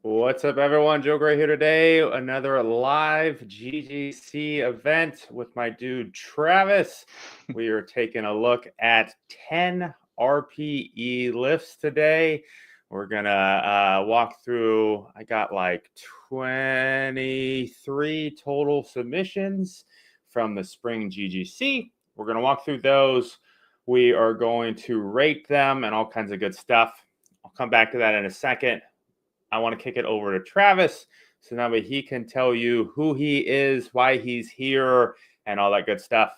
What's up, everyone? Joe Gray here today. Another live GGC event with my dude Travis. We are taking a look at 10 RPE lifts today. We're gonna walk through. I got like 23 total submissions from the spring GGC. We're gonna walk through those. We are going to rate them and all kinds of good stuff. I'll come back to that in a second. I want to kick it over to Travis so that way he can tell you who he is, why he's here, and all that good stuff.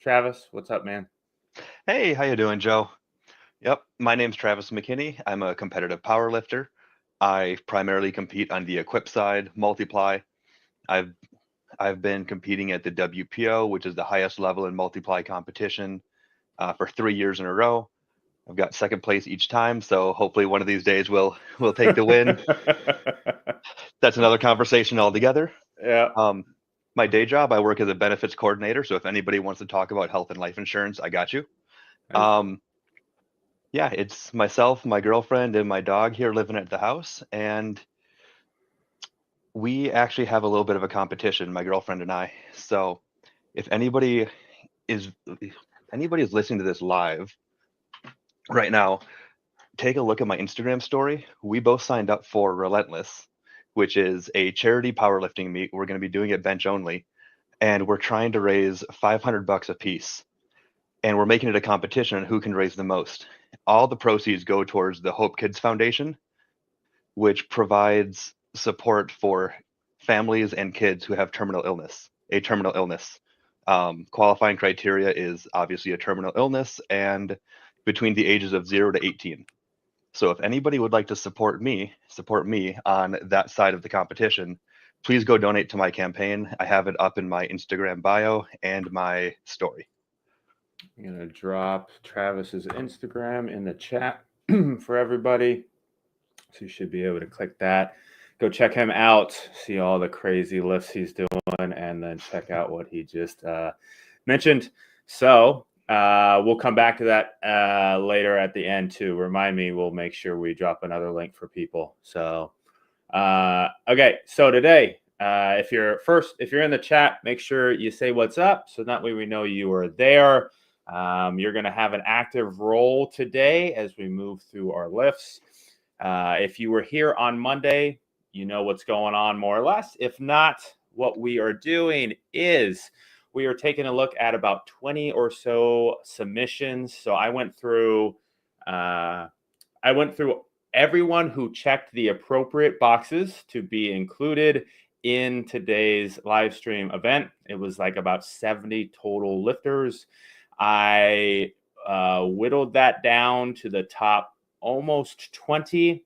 Travis, what's up, man? Hey, how you doing, Joe? Yep, my name's Travis McKinney. I'm a competitive power lifter. I primarily compete on the equip side, multiply. I've I've been competing at the WPO, which is the highest level in multiply competition, for 3 years in a row. I've got second place each time, so hopefully one of these days we'll take the win. That's another conversation altogether. Yeah. Um, my day job, I work as a benefits coordinator, so if anybody wants to talk about health and life insurance, I got you. Nice. Um, yeah, it's myself, my girlfriend, and my dog here living at the house, and we actually have a little bit of a competition, my girlfriend and I. So if anybody is listening to this live right now, take a look at my Instagram story. We both signed up for Relentless, which is a charity powerlifting meet. We're going to be doing it bench only, and we're trying to raise $500 a piece. And we're making it a competition on who can raise the most. All the proceeds go towards the Hope Kids Foundation, which provides support for families and kids who have a terminal illness. Qualifying criteria is obviously a terminal illness and between the ages of 0 to 18. So if anybody would like to support me on that side of the competition, please go donate to my campaign. I have it up in my Instagram bio and my story. I'm going to drop Travis's Instagram in the chat for everybody. So you should be able to click that. Go check him out, see all the crazy lifts he's doing, and then check out what he just mentioned. So we'll come back to that later at the end too. Remind me, we'll make sure we drop another link for people. So, okay. So today, if you're in the chat, make sure you say what's up. So that way we know you are there. You're going to have an active role today as we move through our lifts. If you were here on Monday, you know what's going on more or less. If not, what we are doing is we are taking a look at about 20 or so submissions. So I went through everyone who checked the appropriate boxes to be included in today's live stream event. It was like about 70 total lifters. I whittled that down to the top almost 20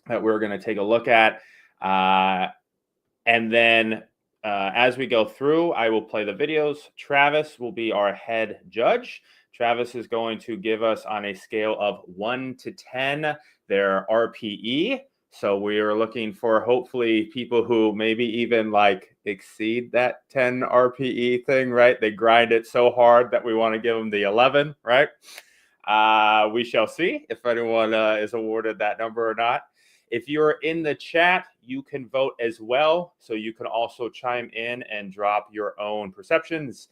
that we're going to take a look at. And then as we go through, I will play the videos. Travis will be our head judge. Travis is going to give us on a scale of 1 to 10 their RPE. So we are looking for hopefully people who maybe even like exceed that 10 RPE thing, right? They grind it so hard that we want to give them the 11, right? We shall see if anyone is awarded that number or not. If you're in the chat, you can vote as well. So you can also chime in and drop your own perceptions.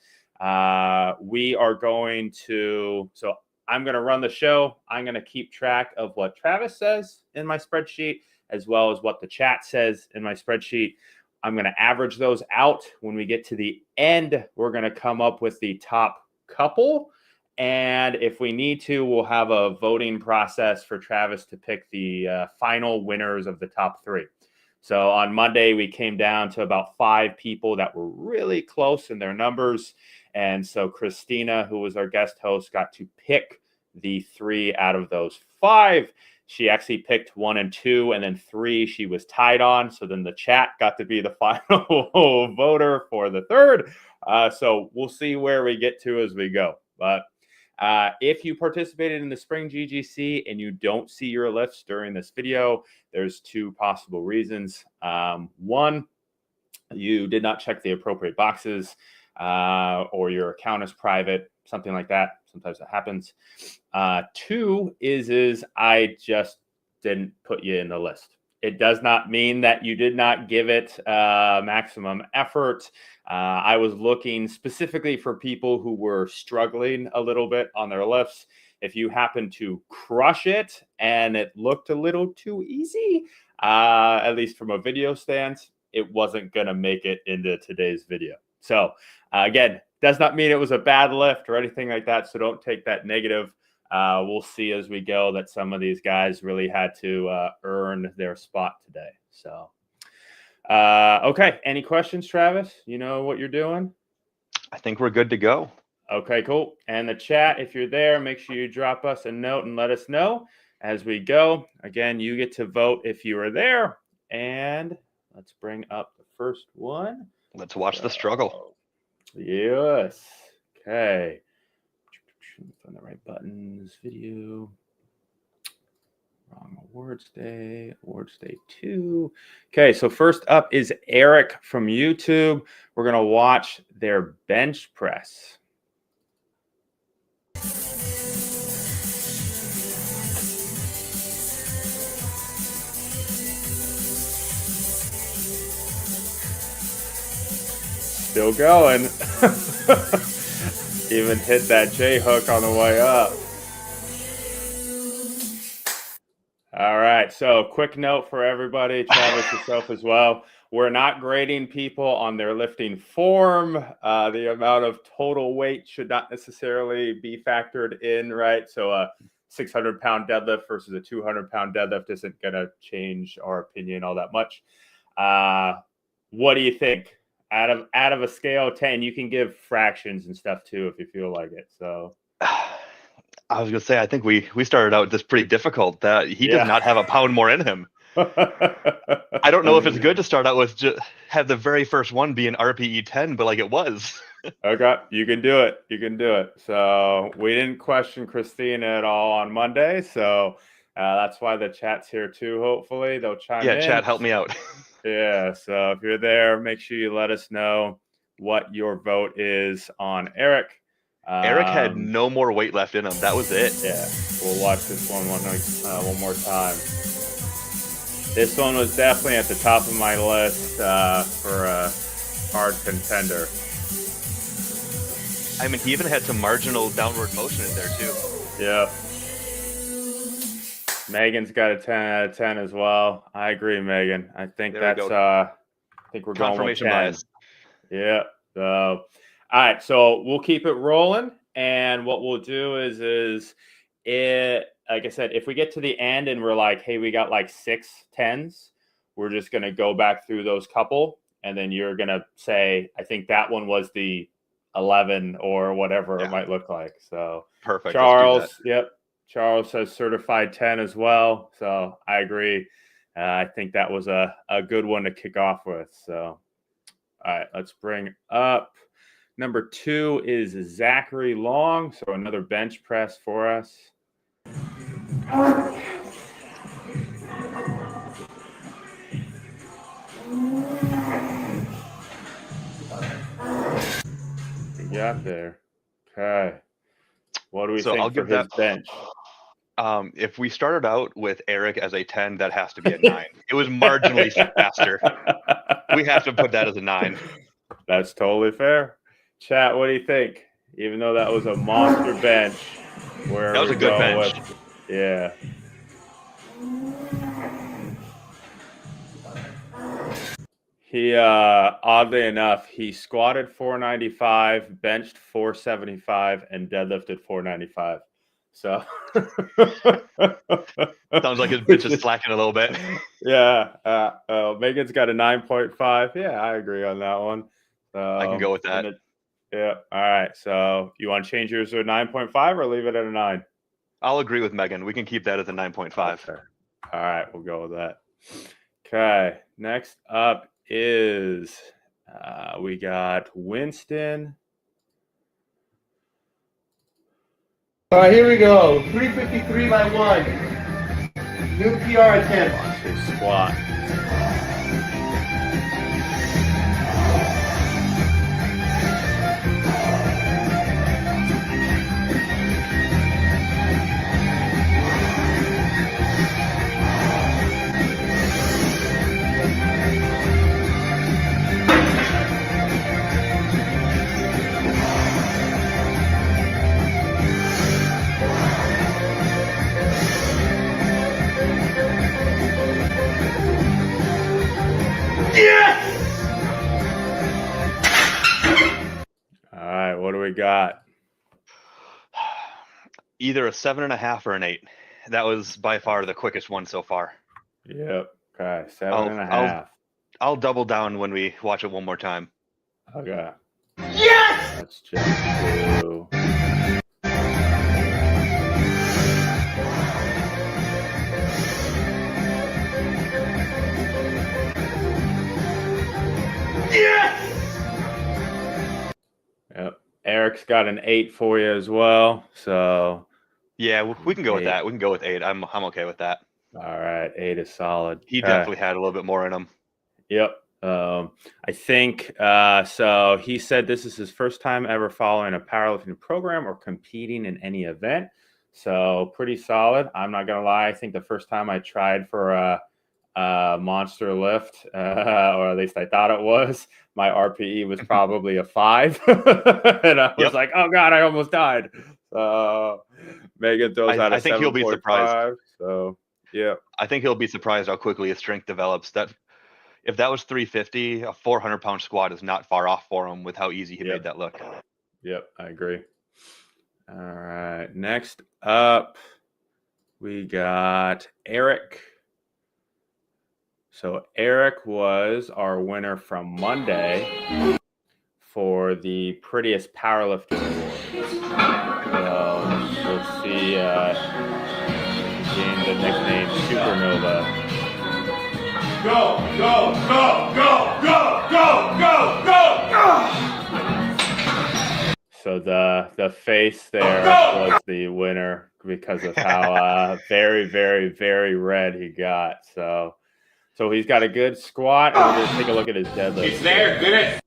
We are going to, so I'm going to run the show. I'm going to keep track of what Travis says in my spreadsheet, as well as what the chat says in my spreadsheet. I'm going to average those out. When we get to the end, we're going to come up with the top couple. And if we need to, we'll have a voting process for Travis to pick the final winners of the top 3. So on Monday, we came down to about 5 people that were really close in their numbers. And so Christina, who was our guest host, got to pick the 3 out of those 5. She actually picked 1 and 2, and then 3 she was tied on. So then the chat got to be the final voter for the 3rd. So we'll see where we get to as we go. But if you participated in the spring GGC and you don't see your lifts during this video, there's 2 possible reasons. One, you did not check the appropriate boxes, or your account is private, something like that. Sometimes that happens. 2 is I just didn't put you in the list. It does not mean that you did not give it maximum effort. I was looking specifically for people who were struggling a little bit on their lifts. If you happen to crush it and it looked a little too easy, at least from a video stance, it wasn't going to make it into today's video. So again, does not mean it was a bad lift or anything like that. So don't take that negative. We'll see as we go that some of these guys really had to earn their spot today. So, okay. Any questions, Travis? You know what you're doing? I think we're good to go. Okay, cool. And the chat, if you're there, make sure you drop us a note and let us know as we go. Again, you get to vote if you are there. And let's bring up the first one. Let's watch the struggle. Yes. Okay. Find the right buttons. Video. Wrong awards day. Awards day 2. Okay, so first up is Eric from YouTube. We're going to watch their bench press. Still going. Even hit that J hook on the way up. All right. So quick note for everybody, Travis, yourself as well. We're not grading people on their lifting form. The amount of total weight should not necessarily be factored in, right? So a 600-pound deadlift versus a 200-pound deadlift isn't going to change our opinion all that much. What do you think? Out of a scale of 10, you can give fractions and stuff too if you feel like it. So I was gonna say, I think we started out just pretty difficult. That he does not have a pound more in him. I don't know if it's good to start out with just have the very first one be an RPE 10, but like it was. Okay, you can do it. You can do it. So we didn't question Christina at all on Monday. So that's why the chat's here too. Hopefully they'll chime in. Yeah, chat, help me out. Yeah, so if you're there, make sure you let us know what your vote is on Eric. Eric had no more weight left in him. That was it. Yeah, we'll watch this one more time. This one was definitely at the top of my list for a hard contender. I mean, he even had some marginal downward motion in there too. Yeah. Megan's got a 10 out of 10 as well. I agree, Megan. I think that's I think we're going with 10. Bias. Yeah. So, all right. So we'll keep it rolling, and what we'll do is it. Like I said, if we get to the end and we're like, hey, we got like 6 10s, we're just gonna go back through those couple, and then you're gonna say, I think that one was the 11 or whatever it might look like. So perfect. Charles. Yep. Charles says certified 10 as well. So I agree. I think that was a good one to kick off with. So, all right, let's bring up number 2 is Zachary Long. So another bench press for us. You got there. Okay. What do we think for his bench? If we started out with Eric as a 10, that has to be a 9. It was marginally faster. We have to put that as a 9. That's totally fair. Chat, what do you think? Even though that was a monster bench, that was a good bench. Yeah. He oddly enough, he squatted 495, benched 475, and deadlifted 495. So sounds like his bitch is slacking a little bit. Yeah. Megan's got a 9.5. Yeah, I agree on that one. I can go with that. Yeah. All right. So you want to change yours to a 9.5 or leave it at a 9? I'll agree with Megan. We can keep that as a 9.5. Okay. All right. We'll go with that. Okay. Next up is we got Winston. All right, here we go. 353 by 1. New PR attempt. Watch his squat. got? Either a 7.5 or an 8. That was by far the quickest one so far. Yep. Okay. 7 I'll- and a half. I'll double down when we watch it one more time. Okay. Yes! Let's jump to. Yes! Yep. Eric's got an 8 for you as well. So. Yeah, we can go with 8. that. We can go with 8. I'm okay with that. All right. 8 is solid. He Okay. definitely had a little bit more in him. Yep. I think so. He said this is his first time ever following a powerlifting program or competing in any event. So pretty solid. I'm not gonna lie. I think the first time I tried for a monster lift, or at least I thought it was, my RPE was probably a 5, and I was like, "Oh God, I almost died." Megan throws out a 7.5. I think he'll be surprised. So yeah, I think he'll be surprised how quickly his strength develops. That if that was 350, a 400-pound squat is not far off for him with how easy he made that look. Yep, I agree. All right, next up, we got Eric. So Eric was our winner from Monday for the Prettiest Powerlifter Award. So we'll see gained the nickname Supernova. Go, go, go, go, go, go, go, go! So the face there was the winner because of how very, very, very red he got. So he's got a good squat, and we're going to take a look at his deadlift. It's there, good it.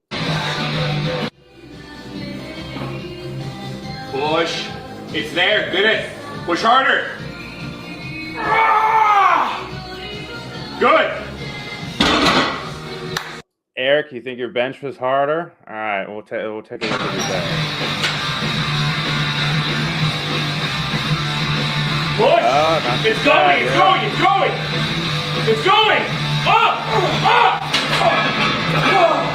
Push. It's there, good it. Push harder. Good. Eric, you think your bench was harder? All right, we'll take a look at your bench. Push. It's going. It's going. It's going. It's going. Up. Up.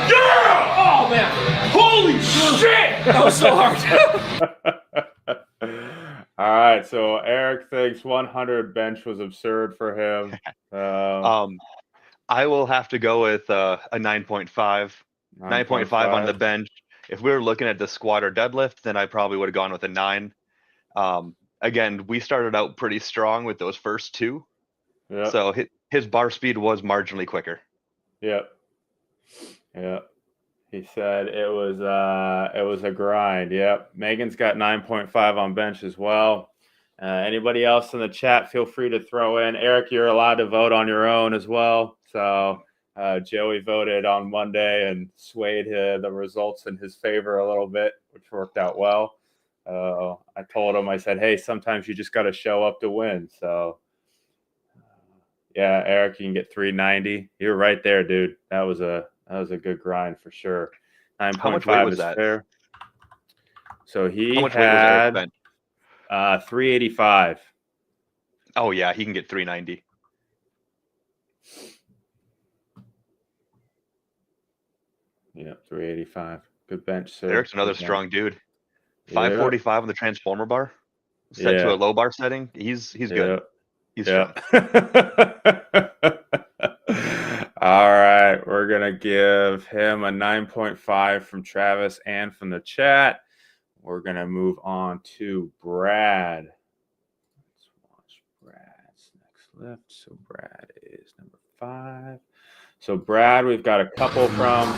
Yeah. Oh man. Holy shit. That was so hard. All right, so Eric thinks 100 bench was absurd for him. I will have to go with a 9.5. 9.5 on the bench. If we were looking at the squat or deadlift, then I probably would have gone with a 9. Again, we started out pretty strong with those first 2. Yep. So his bar speed was marginally quicker. Yep. Yep. He said it was a grind. Yep. Megan's got 9.5 on bench as well. Anybody else in the chat, feel free to throw in. Eric, you're allowed to vote on your own as well. So Joey voted on Monday and swayed the results in his favor a little bit, which worked out well. I told him, I said, hey, sometimes you just got to show up to win. So yeah, Eric, you can get 390. You're right there, dude. That was a good grind for sure. 9.5 is that? Fair. So he had 385. Oh yeah, he can get 390. Yeah, 385. Good bench, sir. Eric's another strong dude. 545 on the transformer bar. Set to a low bar setting. He's good. He's strong. All right, we're gonna give him a 9.5 from Travis and from the chat. We're gonna move on to Brad. Let's watch Brad's next lift. So Brad is number 5. So Brad, we've got a couple from.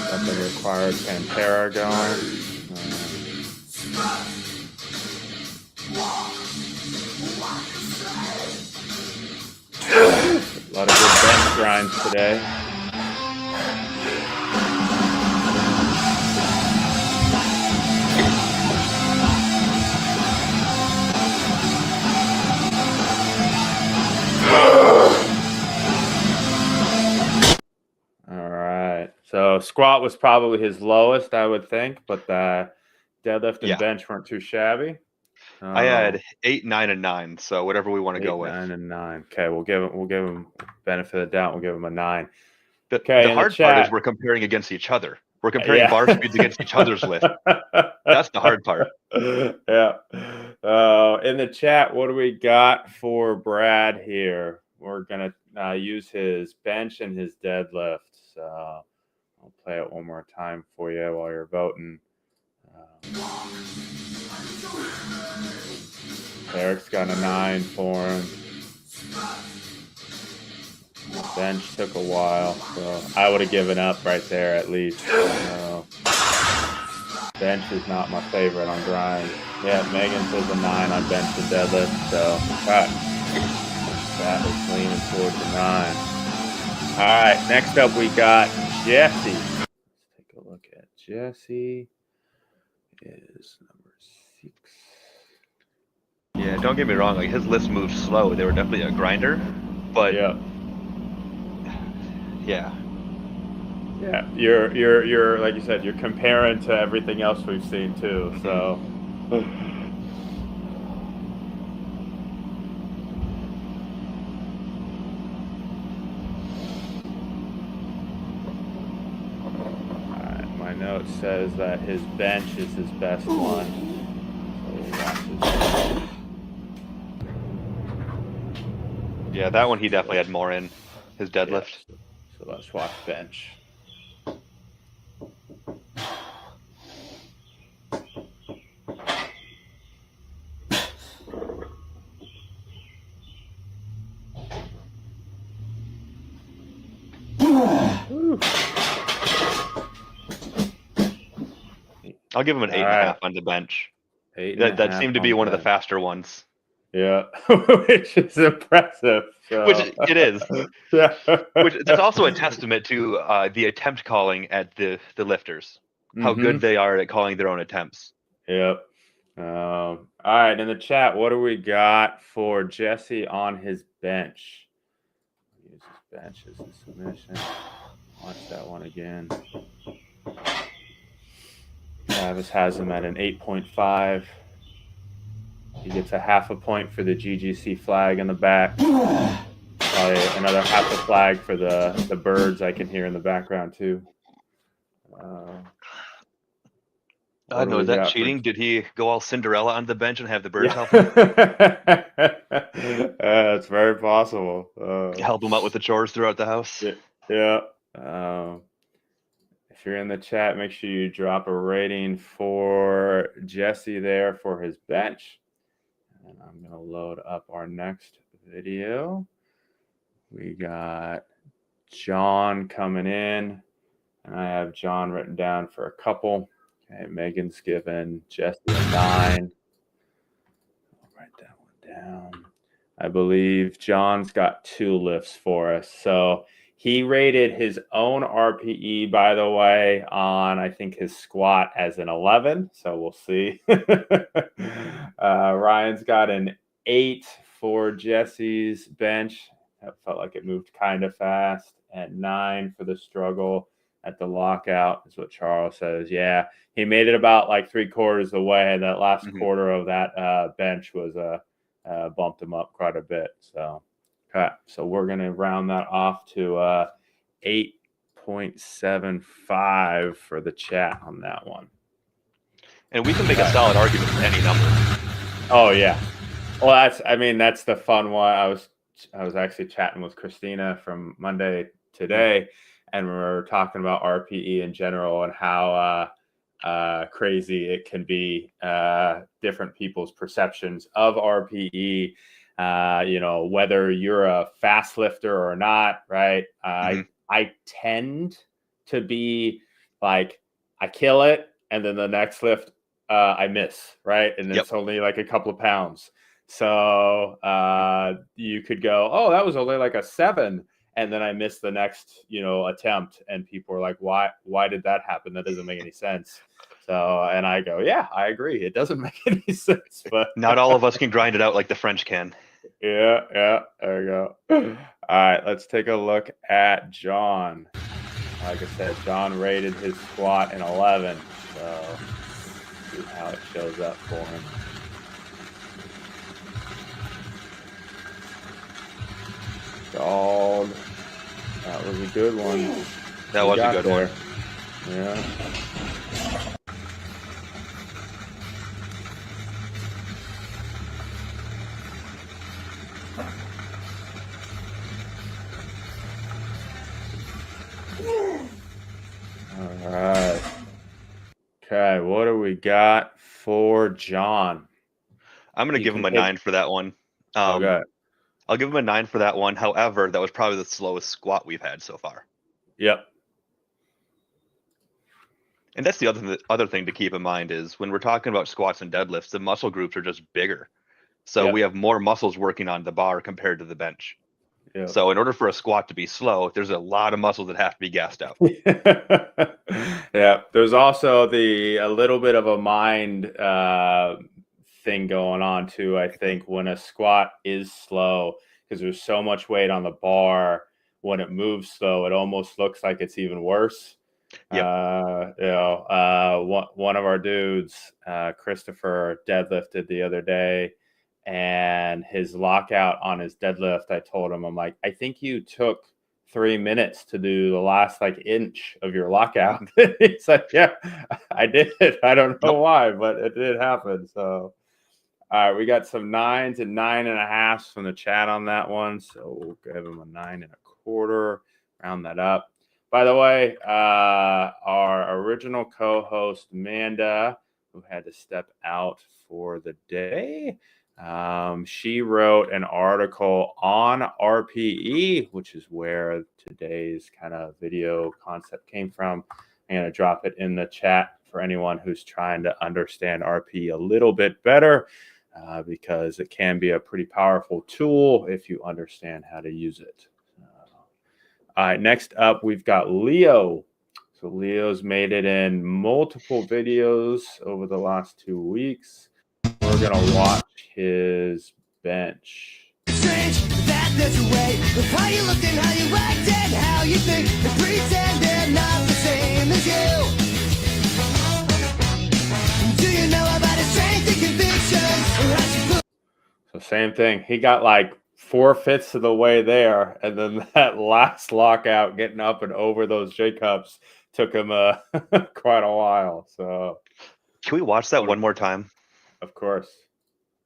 Something requires Pantera going. A lot of good bench grinds today. So squat was probably his lowest, I would think, but the deadlift and Yeah. bench weren't too shabby. I had 8, 9, and 9, so whatever we want to 8, go with. 9, and 9. Okay, we'll give him benefit of the doubt. We'll give him a 9. The Okay, hard part is we're comparing against each other. We're comparing bar speeds against each other's lift. That's the hard part. Yeah. In the chat, what do we got for Brad here? We're gonna use his bench and his deadlift. So I'll play it one more time for you while you're voting. Eric's got a 9 for him. Bench took a while, so I would have given up right there at least. Bench is not my favorite on grind. Yeah, Megan says a 9 on bench and deadlift, so that is leaning towards a 9. All right, next up we got Jesse. Let's take a look at Jesse. Is number 6. Yeah, don't get me wrong. Like his lifts moved slow. They were definitely a grinder, but yeah. You're like you said, you're comparing to everything else we've seen too. So. My note says that his bench is his best one. So we'll watch his bench. Yeah, that one he definitely had more in his deadlift. Yeah, so let's watch bench. I'll give him an 8.5 on the bench. That seemed to be one of the faster ones. Yeah, which is impressive. So. Which it is. Yeah. Which it's also a testament to the attempt calling at the lifters, how good they are at calling their own attempts. Yep. All right, in the chat, what do we got for Jesse on his bench? Use his bench as a submission. Watch that one again. Travis has him at an 8.5. He gets a half a point for the GGC flag in the back. Probably another half a flag for the birds I can hear in the background too. I know, is that cheating? Did he go all Cinderella on the bench and have the birds help him? It's very possible. Help him out with the chores throughout the house? Yeah. If you're in the chat, make sure you drop a rating for Jesse there for his bench. And I'm going to load up our next video. We got John coming in, and I have John written down for a couple. Okay, Megan's given Jesse a 9. I'll write that one down. I believe John's got 2 lifts for us. So he rated his own RPE, by the way, on, I think, his squat as an 11. So we'll see. Ryan's got an 8 for Jesse's bench. That felt like it moved kind of fast. And 9 for the struggle at the lockout is what Charles says. Yeah, he made it about like 3/4 of the way. And that last quarter of that bench was bumped him up quite a bit. So. Okay, so we're going to round that off to 8.75 for the chat on that one. And we can make a solid argument for any number. Oh, yeah. Well, that's the fun one. I was actually chatting with Christina from Monday today, and we were talking about RPE in general and how crazy it can be, different people's perceptions of RPE. Whether you're a fast lifter or not, right? I tend to be like, I kill it, and then the next lift, I miss, right? And it's only like a couple of pounds. So you could go, oh, that was only like a 7, and then I missed the next, attempt, and people are like, why did that happen? That doesn't make any sense. So, and I go, yeah, I agree. It doesn't make any sense, but not all of us can grind it out like the French can. Yeah, there we go. All right, let's take a look at John. Like I said, John rated his squat in 11, so see how it shows up for him. Dog. That was a good one. That was a good one. Yeah. All right. Okay, what do we got for John? I'm going to give him a 9 for that one. Okay. I'll give him a 9 for that one. However, that was probably the slowest squat we've had so far. Yep. And that's the other thing to keep in mind is when we're talking about squats and deadlifts, the muscle groups are just bigger. So we have more muscles working on the bar compared to the bench. Yep. So in order for a squat to be slow, there's a lot of muscles that have to be gassed out. Yeah. There's also a little bit of a mind thing going on too. I think when a squat is slow, because there's so much weight on the bar, when it moves slow, it almost looks like it's even worse. Yep. One of our dudes, Christopher, deadlifted the other day, and his lockout on his deadlift, I told him, I'm like, I think you took 3 minutes to do the last inch of your lockout. He's like, yeah, I did. I don't know why, but it did happen. So, all right, we got some 9s and 9.5s from the chat on that one. So we'll give him a 9.25, round that up. By the way, our original co-host, Amanda, who had to step out for the day, she wrote an article on RPE, which is where today's kind of video concept came from. I'm going to drop it in the chat for anyone who's trying to understand RPE a little bit better, because it can be a pretty powerful tool if you understand how to use it. All right, next up, we've got Leo. So Leo's made it in multiple videos over the last 2 weeks. We're going to watch his bench. Strange that there's a way with how you look and how you act and how you think and pretend they're not the same as you. Do you know about his strength and conviction? So same thing. He got 4/5 of the way there, and then that last lockout, getting up and over those J-cups, took him quite a while. So, can we watch that one more time? Of course.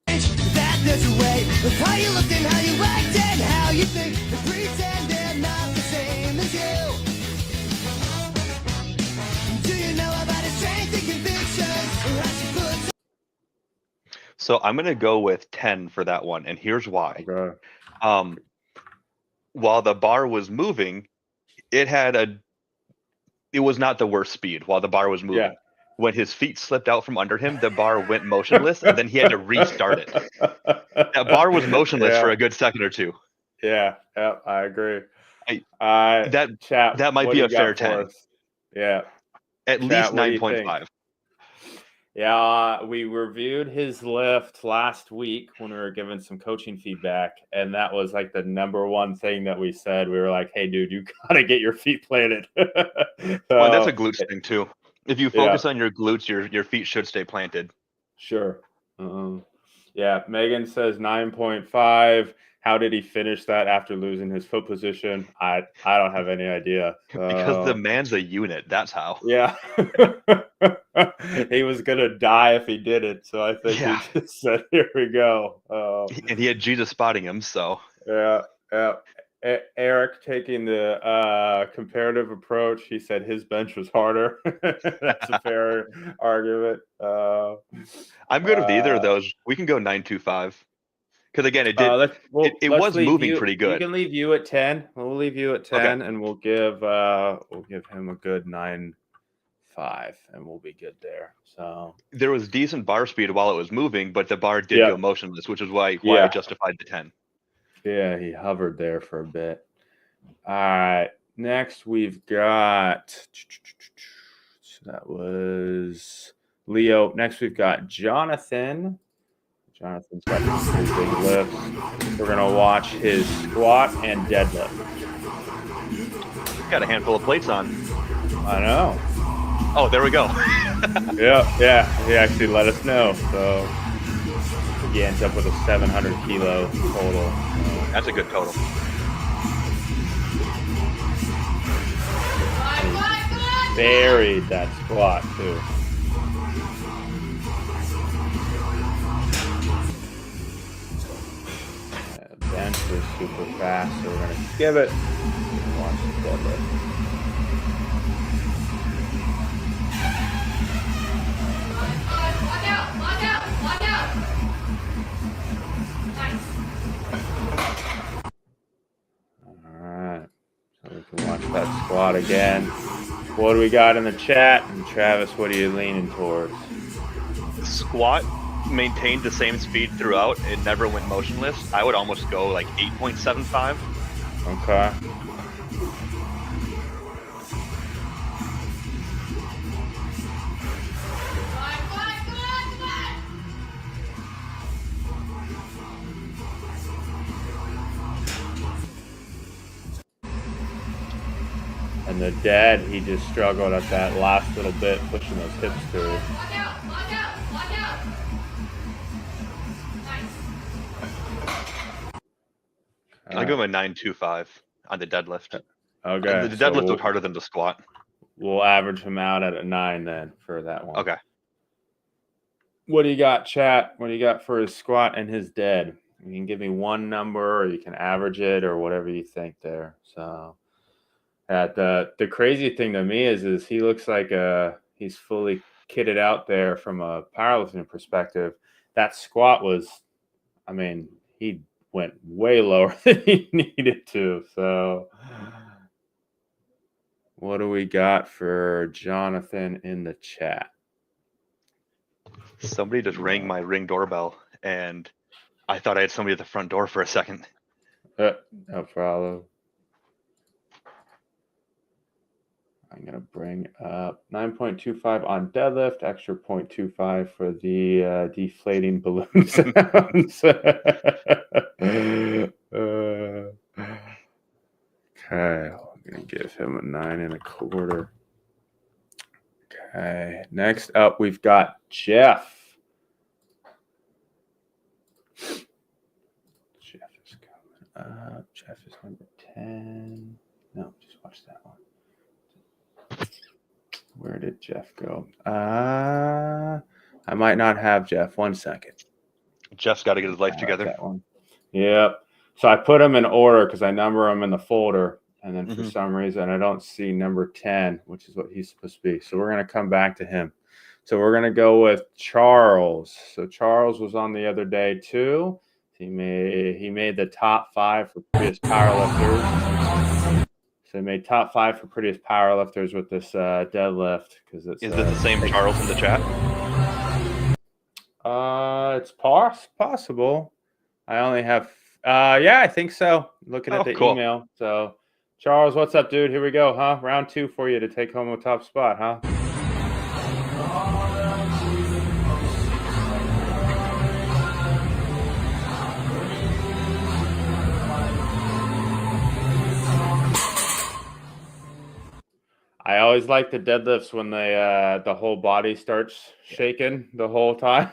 That there's a way with how you look and how you act and how you think and pretend they're not the same as you. Do you know about his strength and conviction? So I'm going to go with 10 for that one, and here's why. Okay. While the bar was moving, it was not the worst speed while the bar was moving. Yeah. When his feet slipped out from under him, the bar went motionless, and then he had to restart it. That bar was motionless for a good second or two. Yeah, I agree. That might be a fair 10. Yeah. At least 9.5. Yeah, we reviewed his lift last week when we were giving some coaching feedback, and that was the number one thing that we said. We were like, hey, dude, you got to get your feet planted. Well, that's a glutes thing, too. If you focus on your glutes, your feet should stay planted. Sure. Yeah, Megan says 9.5. How did he finish that after losing his foot position? I don't have any idea. Because the man's a unit. That's how. Yeah. He was going to die if he did it. So I think he just said, here we go. And he had Jesus spotting him. So. Yeah. Eric taking the comparative approach. He said his bench was harder. That's a fair argument. I'm good with either of those. We can go 9.25. Because again, it did. It was moving pretty good. We can leave you at 10. We'll leave you at 10, and we'll give him a good 9.5, and we'll be good there. So there was decent bar speed while it was moving, but the bar did go motionless, which is why I justified the 10. Yeah, he hovered there for a bit. All right, next we've got. So that was Leo. Next we've got Jonathan. Jonathan's got these 3 big lifts. We're going to watch his squat and deadlift. Got a handful of plates on. I know. Oh, there we go. Yeah. He actually let us know. So he ends up with a 700 kilo total. That's a good total. Buried that squat too. Bench was super fast, so we're gonna skip it. Watch the deadlift. Lock out. Nice. All right, so we can watch that squat again. What do we got in the chat? And Travis, what are you leaning towards? The squat maintained the same speed throughout. It never went motionless. I would almost go like 8.75. Okay. And the dead, he just struggled at that last little bit, pushing those hips through. Lock out. Nice. I'll give him a 9.25 on the deadlift. Okay. The deadlift looked harder than the squat. We'll average him out at a 9 then for that one. Okay. What do you got, chat? What do you got for his squat and his dead? You can give me one number, or you can average it, or whatever you think there. So, the crazy thing to me is he looks like he's fully kitted out there from a powerlifting perspective. That squat was, I mean, he went way lower than he needed to. So, what do we got for Jonathan in the chat? Somebody just rang my Ring doorbell, and I thought I had somebody at the front door for a second. No problem. I'm going to bring up 9.25 on deadlift, extra 0.25 for the deflating balloon sounds. Okay, I'm going to give him a 9.25. Okay, next up we've got Jeff. Jeff is coming up. Jeff is number 10. No, just watch that one. Where did Jeff go? I might not have Jeff. 1 second. Jeff's got to get his life together. That one. Yep. So I put them in order because I number them in the folder. And then for some reason, I don't see number 10, which is what he's supposed to be. So we're going to come back to him. So we're going to go with Charles. So Charles was on the other day too. He made the top 5 for prettiest powerlifters. So he made top 5 for prettiest powerlifters with this deadlift. Is it the same Charles in the chat? It's possible. I only have yeah, I think so. Looking at the email. So Charles, what's up, dude? Here we go, huh? Round 2 for you to take home a top spot, huh? I always like the deadlifts when they the whole body starts shaking the whole time.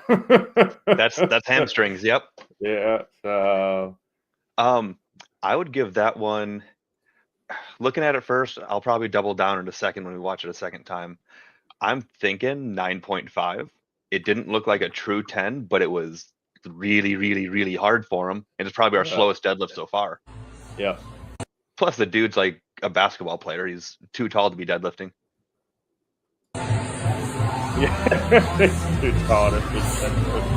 That's hamstrings. Yep. Yeah. So, I would give that one. Looking at it first, I'll probably double down in a second when we watch it a second time. I'm thinking 9.5. It didn't look like a true 10, but it was really, really, really hard for him. And it's probably our slowest deadlift so far. Yeah. Plus, the dude's like a basketball player. He's too tall to be deadlifting. Yeah, he's too tall to be deadlifting.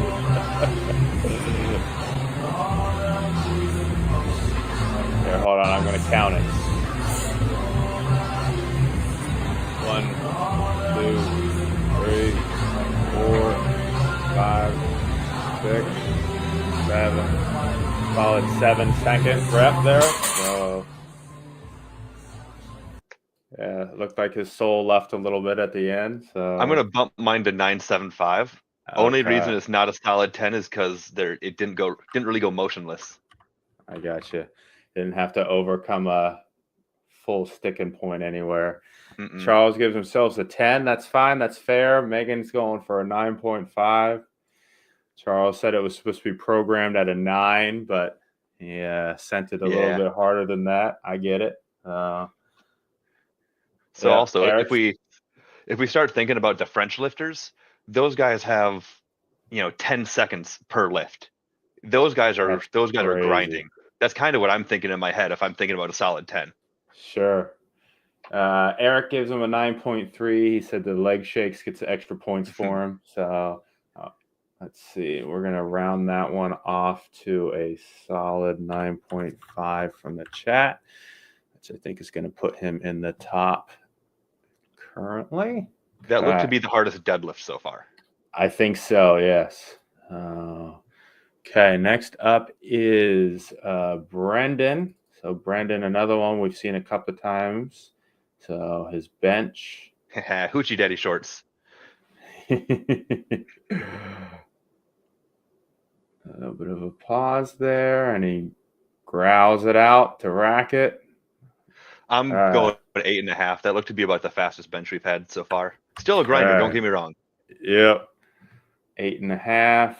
Here, hold on. I'm going to count it. 1, 2, 3, 4, 5, 6, 7. Solid 7-second rep there. So, yeah, it looked like his soul left a little bit at the end. So I'm gonna bump mine to 9.75. Okay. Only reason it's not a solid 10 is because it didn't really go motionless. I got you. Didn't have to overcome a full sticking point anywhere. Mm-mm. Charles gives himself a 10. That's fine. That's fair. Megan's going for a 9.5. Charles said it was supposed to be programmed at a 9, but he sent it a little bit harder than that. I get it. So yeah, also, Eric? if we start thinking about the French lifters, those guys have 10 seconds per lift. Those guys are crazy. grinding. That's kind of what I'm thinking in my head if I'm thinking about a solid 10. Sure. Eric gives him a 9.3. He said the leg shakes gets extra points for him. So let's see. We're going to round that one off to a solid 9.5 from the chat, which I think is going to put him in the top currently. That looked to be the hardest deadlift so far. I think so, yes. Okay, next up is Brendan. So Brendan, another one we've seen a couple of times. So his bench. Hoochie Daddy shorts. A little bit of a pause there, and he growls it out to rack it. I'm going at 8.5. That looked to be about the fastest bench we've had so far. Still a grinder, don't get me wrong. Yep. 8.5.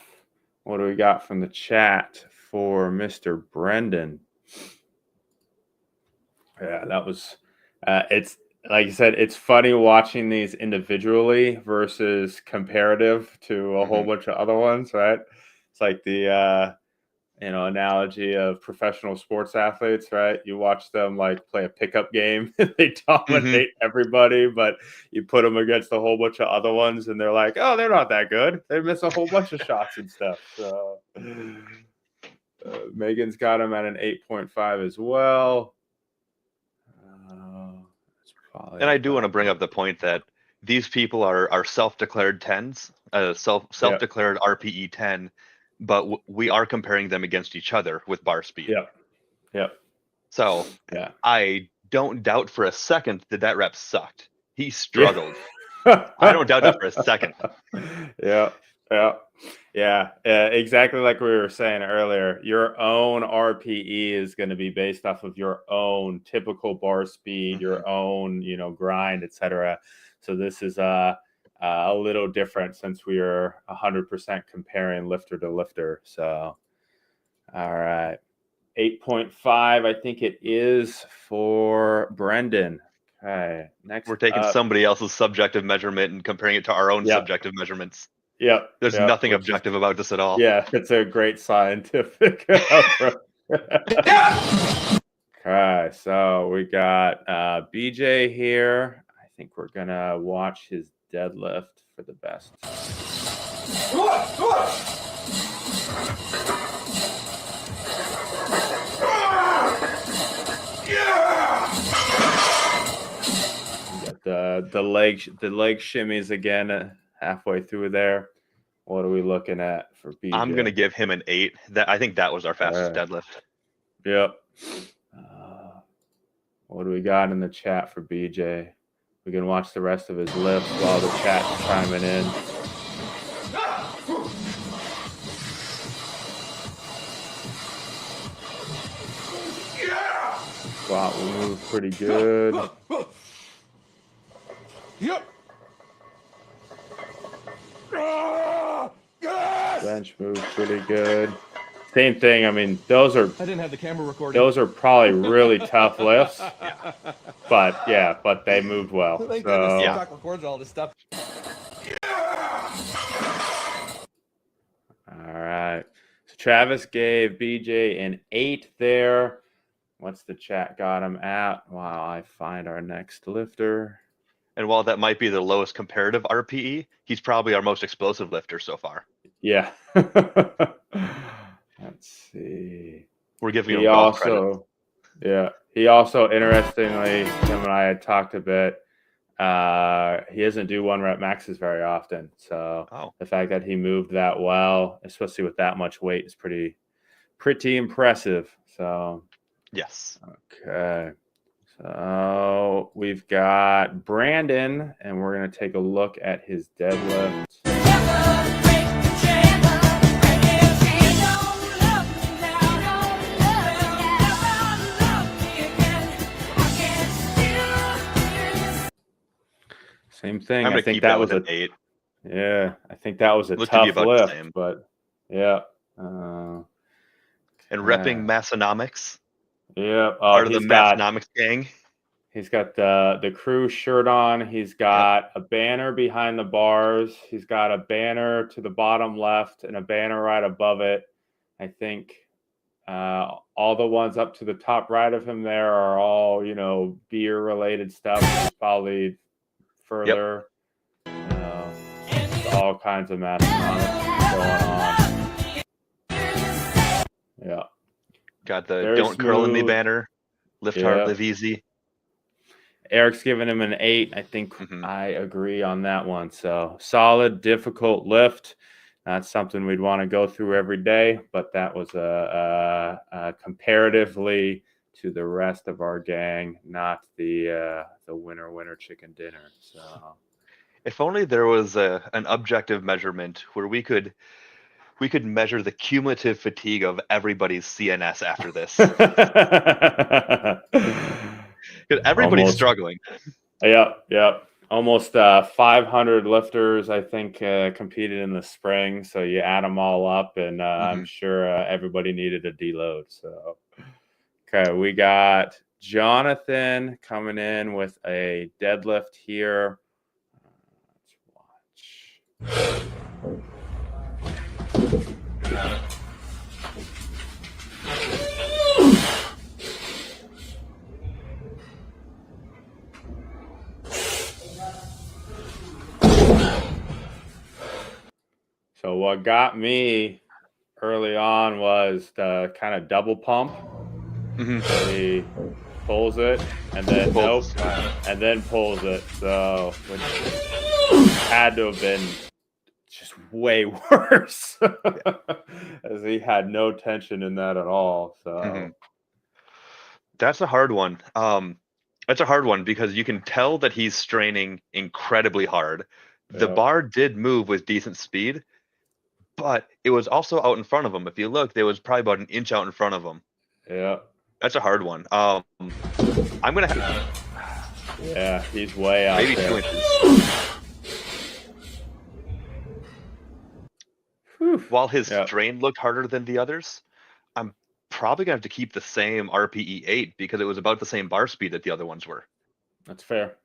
What do we got from the chat for Mr. Brendan? Yeah, that was it's like you said, it's funny watching these individually versus comparative to a whole bunch of other ones, right? It's like the analogy of professional sports athletes, right? You watch them like play a pickup game, they dominate everybody, but you put them against a whole bunch of other ones, and they're like, oh, they're not that good. They miss a whole bunch of shots and stuff. So Megan's got him at an 8.5 as well. And I do want to bring up the point that these people are self-declared 10s, self-declared RPE 10, but we are comparing them against each other with bar speed. Yep. So I don't doubt for a second that rep sucked. He struggled. I don't doubt that for a second. Yeah. Exactly like we were saying earlier. Your own RPE is going to be based off of your own typical bar speed, your own, grind, etc. So this is a little different since we are 100% comparing lifter to lifter. So, all right. 8.5, I think it is for Brendan. Okay. Next, we're taking somebody else's subjective measurement and comparing it to our own subjective measurements. Yep. There's nothing objective about this at all. Yeah, it's a great scientific approach. Okay, so we got BJ here. I think we're going to watch his deadlift for the best. Got the leg shimmies again halfway through there. What are we looking at for BJ? I'm going to give him an 8. I think that was our fastest deadlift. Yep. What do we got in the chat for BJ? We can watch the rest of his lifts while the chat's chiming in. Squat will move pretty good. Yep. Bench moves pretty good. Same thing. I mean, I didn't have the camera recording. Those are probably really tough lifts. But they moved well. Thank goodness TikTok records all this stuff. All right. So Travis gave BJ an 8 there. What's the chat got him at while I find our next lifter? And while that might be the lowest comparative RPE, he's probably our most explosive lifter so far. Yeah. Let's see. We're giving him golf credit. Yeah. He also, interestingly, him and I had talked a bit. He doesn't do 1 rep maxes very often. So the fact that he moved that well, especially with that much weight, is pretty impressive. So yes. Okay. So we've got Brandon, and we're going to take a look at his deadlift. thing. I'm I gonna think keep that that was with an 8. yeah. I think that was a Looked to be tough about the lift, same. but yeah. And repping Massonomics, Yeah. part of the Massonomics gang. He's got the crew shirt on. He's got a banner behind the bars. He's got a banner to the bottom left and a banner right above it. I think all the ones up to the top right of him there are all, beer related stuff. It's probably further. All kinds of Massonomics going on. Yeah. Got the Very Don't Curl in Me smooth. banner. Lift hard, live easy. Eric's giving him an 8. I think I agree on that one. So solid, difficult lift. Not something we'd want to go through every day, but that was comparatively to the rest of our gang, not the winner chicken dinner. So if only there was an objective measurement where we could measure the cumulative fatigue of everybody's CNS after this. Because everybody's struggling. Yep. Almost 500 lifters, I think, competed in the spring. So you add them all up, and I'm sure everybody needed a deload. So, okay, we got Jonathan coming in with a deadlift here. Let's watch. So what got me early on was the kind of double pump. He pulls it and then and then pulls it. So which had to have been just way worse, as he had no tension in that at all. So that's a hard one. That's a hard one because you can tell that he's straining incredibly hard. The bar did move with decent speed, but it was also out in front of him. If you look, there was probably about an inch out in front of him. Yeah. That's a hard one. I'm going to have... Yeah, he's way out maybe there. 2 inches. While his strain looked harder than the others, I'm probably going to have to keep the same RPE 8 because it was about the same bar speed that the other ones were. That's fair.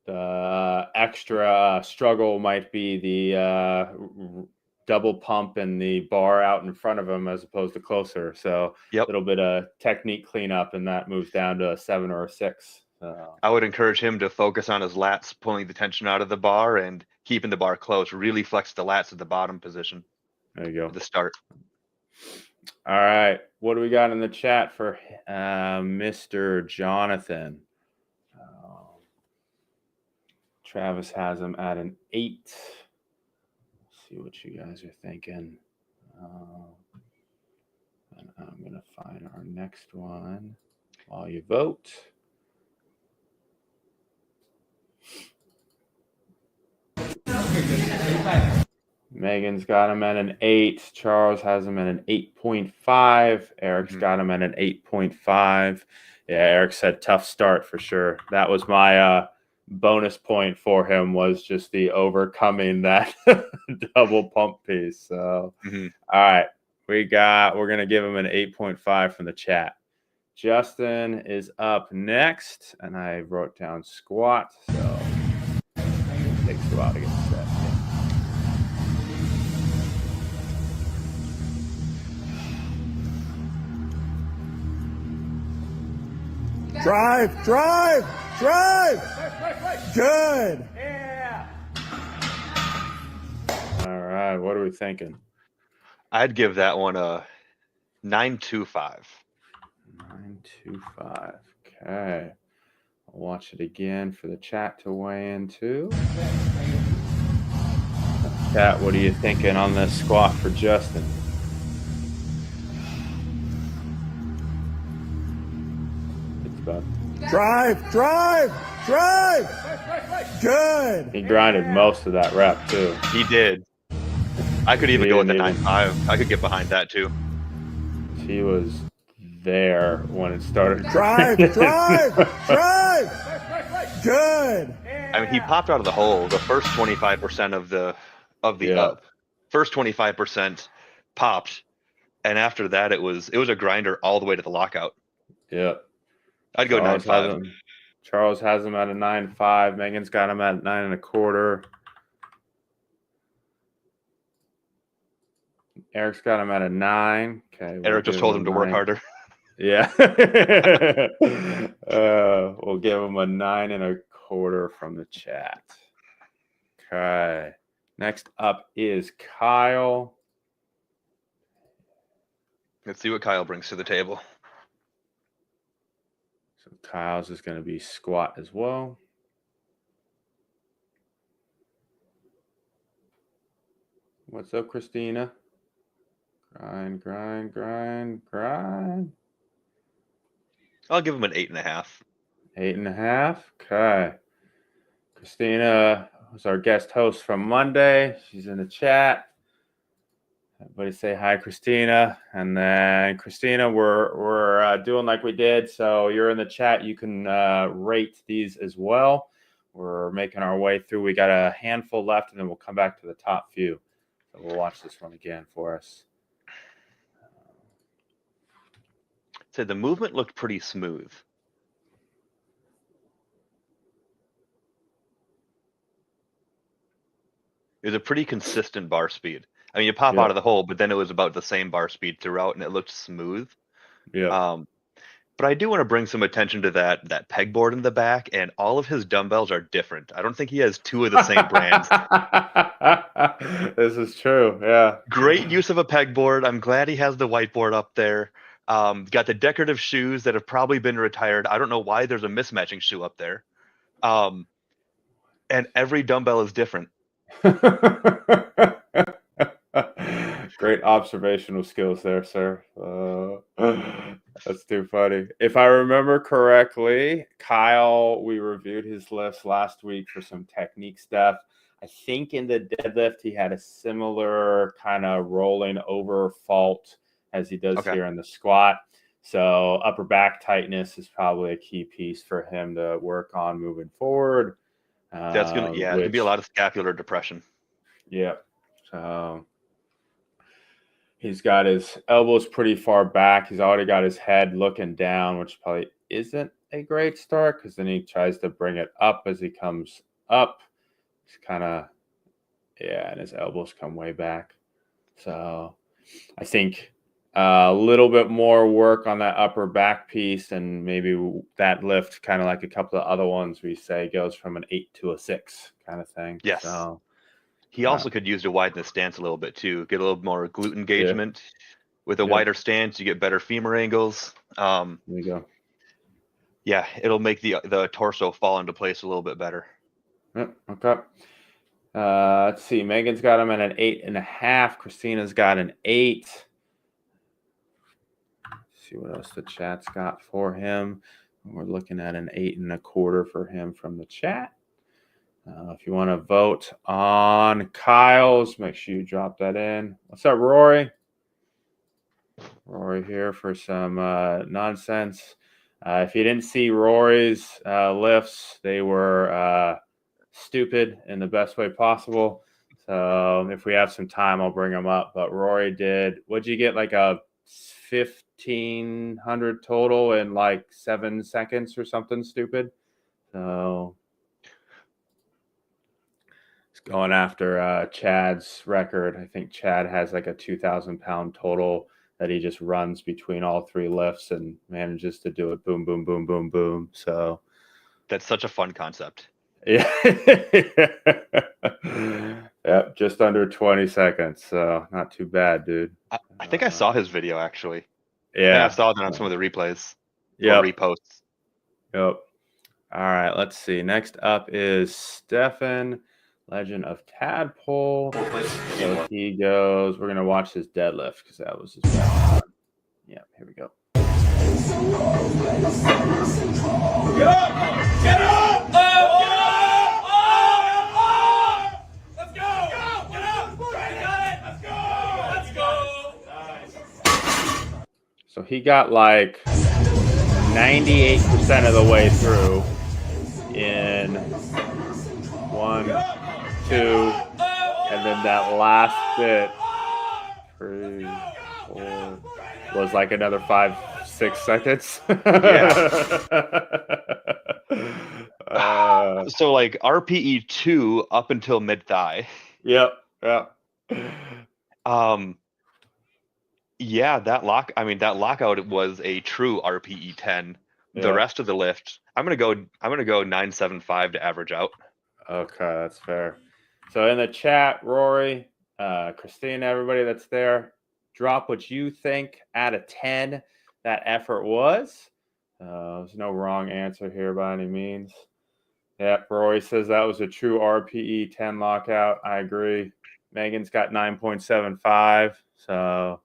The extra struggle might be the double pump and the bar out in front of him as opposed to closer. So a little bit of technique cleanup, and that moves down to a 7 or a 6. I would encourage him to focus on his lats, pulling the tension out of the bar and keeping the bar close. Really flex the lats at the bottom position. There you go. At the start. All right. What do we got in the chat for Mr. Jonathan? Travis has him at an 8. Let's see what you guys are thinking. And I'm going to find our next one while you vote. Megan's got him at an 8. Charles has him at an 8.5. Eric's got him at an 8.5. Yeah, Eric said tough start for sure. That was my bonus point for him, was just the overcoming that double pump piece. So, all right, we're going to give him an 8.5 from the chat. Justin is up next, and I wrote down squat, so it takes a while to get set. Drive! Good! Yeah! All right, what are we thinking? I'd give that one a 9.25. 9.25. Okay. I'll watch it again for the chat to weigh in too. Chat, what are you thinking on this squat for Justin? It's about Drive! Good! He grinded most of that rep too. He did. I could even go with the 9.5. I could get behind that too. He was there when it started. Drive! Good! I mean, he popped out of the hole the first 25% of the Yeah. up. First 25% popped, and after that it was a grinder all the way to the lockout. Yeah. I'd go 9.5. Charles has him at a 9.5. Megan's got him at 9.25. Eric's got him at a 9. Okay. Eric just told him to work harder. Yeah. We'll give him a 9.25 from the chat. Okay. Next up is Kyle. Let's see what Kyle brings to the table. So Kyle's is going to be squat as well. What's up, Christina? Grind, grind, grind, grind. I'll give him an 8.5. 8.5. Okay. Christina was our guest host from Monday. She's in the chat. Everybody say hi, Christina. And then Christina, we're doing like we did. So you're in the chat. You can rate these as well. We're making our way through. We got a handful left, and then we'll come back to the top few. So we'll watch this one again for us. So the movement looked pretty smooth. It was a pretty consistent bar speed. I mean, you pop out of the hole, but then it was about the same bar speed throughout, and it looked smooth. Yeah. But I do want to bring some attention to that pegboard in the back, and all of his dumbbells are different. I don't think he has two of the same brands. This is true. Yeah. Great use of a pegboard. I'm glad he has the whiteboard up there. Got the decorative shoes that have probably been retired. I don't know why there's a mismatching shoe up there. And every dumbbell is different. Great observational skills there, sir. That's too funny. If I remember correctly, Kyle, we reviewed his lifts last week for some technique stuff. I think in the deadlift, he had a similar kind of rolling over fault as he does here in the squat. So upper back tightness is probably a key piece for him to work on moving forward. That's gonna, it's gonna be a lot of scapular depression. Yeah. So he's got his elbows pretty far back. He's already got his head looking down, which probably isn't a great start because then he tries to bring it up as he comes up. It's kind of, and his elbows come way back. So I think a little bit more work on that upper back piece, and maybe that lift, kind of like a couple of other ones we say, goes from an 8 to a 6 kind of thing. Yes. So, he also could use to widen the stance a little bit too, get a little more glute engagement. With a wider stance, you get better femur angles. There you go. Yeah, it'll make the torso fall into place a little bit better. Yep. Okay. Let's see. Megan's got him at an 8.5. Christina's got an 8. See what else the chat's got for him. We're looking at an 8.25 for him from the chat. If you want to vote on Kyle's, make sure you drop that in. What's up, Rory? Rory here for some nonsense. If you didn't see Rory's lifts, they were stupid in the best way possible. So if we have some time, I'll bring them up. But Rory did, what'd you get, like a 1,500 total in like 7 seconds or something stupid? So it's going after Chad's record. I think Chad has like a 2,000-pound total that he just runs between all 3 lifts and manages to do it boom, boom, boom, boom, boom. So that's such a fun concept. Yeah. Yep, just under 20 seconds. So not too bad, dude. I think I saw his video actually. Yeah. I saw that on some of the replays. Yeah. Reposts. Yep. All right, let's see. Next up is Stefan, Legend of Tadpole. So he goes, we're going to watch his deadlift because that was his best one. Yeah, here we go. Get up! Get up! Get up! Let's go! Get up! Let's go! Let's go! So he got like 98% of the way through in 1, 2, and then that last bit, 3, 4, was like another 5, 6 seconds. So like RPE 2 up until mid thigh. Yep. Yeah, that lockout was a true RPE 10. The Yeah. rest of the lift, I'm gonna go 975 to average out. Okay, that's fair. So in the chat, Rory, Christina, everybody that's there, drop what you think out of 10 that effort was. There's no wrong answer here by any means. Yep, Rory says that was a true RPE 10 lockout. I agree. Megan's got 9.75. So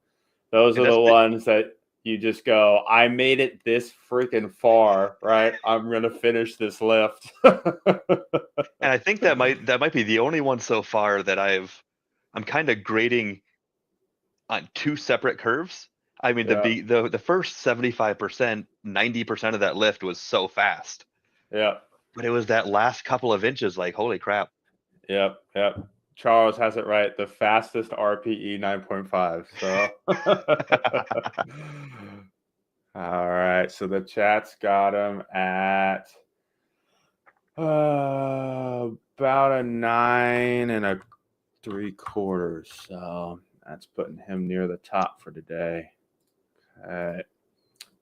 those And are the ones that you just go, I made it this freaking far, right? I'm going to finish this lift. And I think that might be the only one so far that I'm kind of grading on 2 separate curves. I mean, Yeah. the first 75%, 90% of that lift was so fast. Yeah. But it was that last couple of inches, like, holy crap. Yep. Charles has it right. The fastest RPE 9.5. So all right. So the chat's got him at about a 9 3/4. So that's putting him near the top for today. Okay.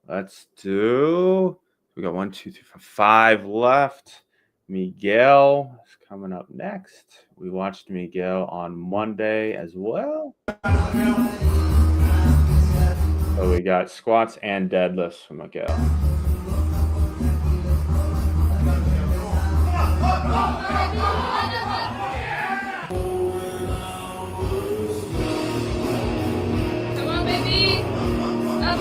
Let's do. We got 1, 2, 3, 4, 5 left. Miguel is coming up next. We watched Miguel on Monday as well. So we got squats and deadlifts from Miguel. Come on, baby. Up.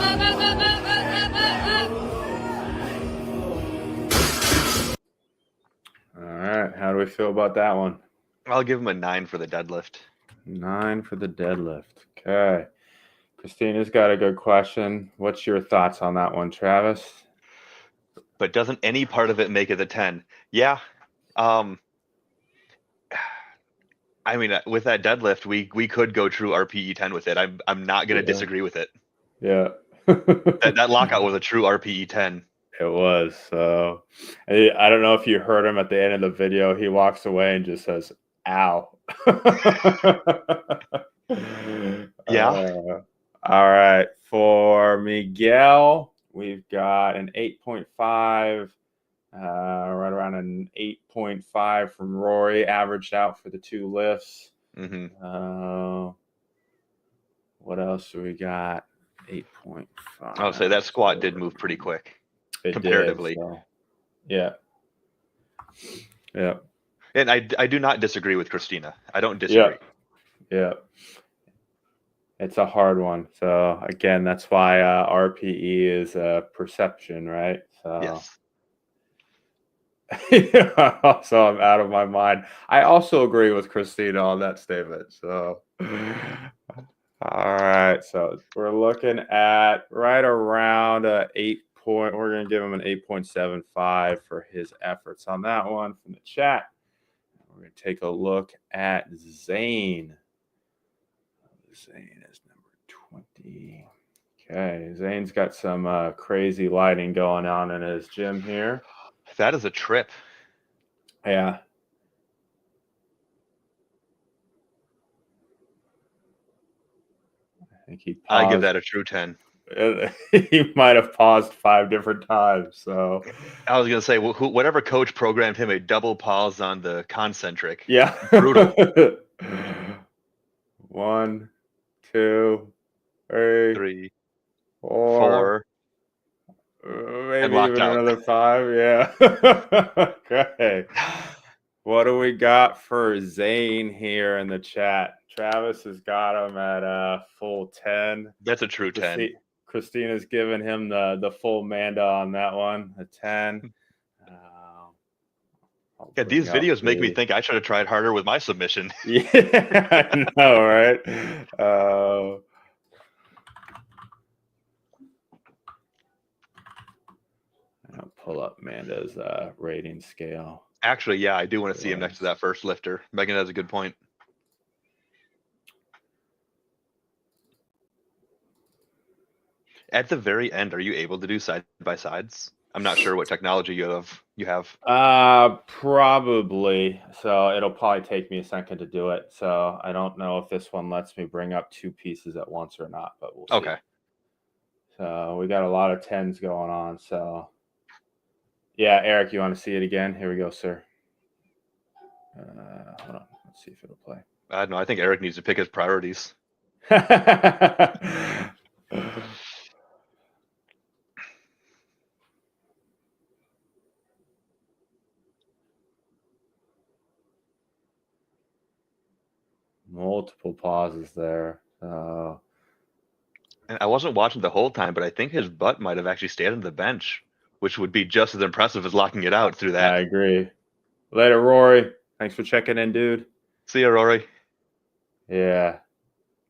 All right. How do we feel about that one? I'll give him a 9 for the deadlift. 9 for the deadlift. Okay. Christina's got a good question. What's your thoughts on that one, Travis? But doesn't any part of it make it a 10? Yeah. I mean, with that deadlift, we could go true RPE 10 with it. I'm not going to disagree with it. Yeah. That lockout was a true RPE 10. It was. So I don't know if you heard him at the end of the video. He walks away and just says, ow. Yeah. All right. For Miguel, we've got an 8.5, right around an 8.5 from Rory, averaged out for the 2 lifts. Mm-hmm. What else do we got? 8.5. I'll say that squat did move pretty quick. Comparatively. Did, so. Yeah. And I do not disagree with Christina. I don't disagree. Yeah. It's a hard one. So again, that's why RPE is perception, right? So yes. also I'm out of my mind. I also agree with Christina on that statement. So all right. So we're looking at right around 8 point. We're going to give him an 8.75 for his efforts on that one from the chat. We're going to take a look at Zane. Zane is number 20. Okay. Zane's got some crazy lighting going on in his gym here. That is a trip. Yeah. I think he paused. I give that a true 10. He might have paused 5 different times. So I was gonna say, whatever coach programmed him a double pause on the concentric. Yeah, Brutal. 1, 2, 3, 3, 4, 4, maybe and locked even out. another 5. Yeah. Okay. What do we got for Zane here in the chat? Travis has got him at a full 10. That's a true 10. Christina's given him the full Manda on that one, a 10. Yeah, these videos make me think I should have tried harder with my submission. Yeah, I know, right? I'll pull up Manda's rating scale. Actually, yeah, I do want to see him next to that first lifter. Megan has a good point. At the very end, are you able to do side by sides? I'm not sure what technology you have. Probably. So it'll probably take me a second to do it. So I don't know if this one lets me bring up two pieces at once or not, but we'll see. Okay. So we got a lot of 10s going on. So yeah, Eric, you want to see it again? Here we go, sir. Hold on. Let's see if it'll play. I don't know. I think Eric needs to pick his priorities. Multiple pauses there. And I wasn't watching the whole time, but I think his butt might have actually stayed on the bench, which would be just as impressive as locking it out through that. I agree. Later, Rory. Thanks for checking in, dude. See ya, Rory. Yeah.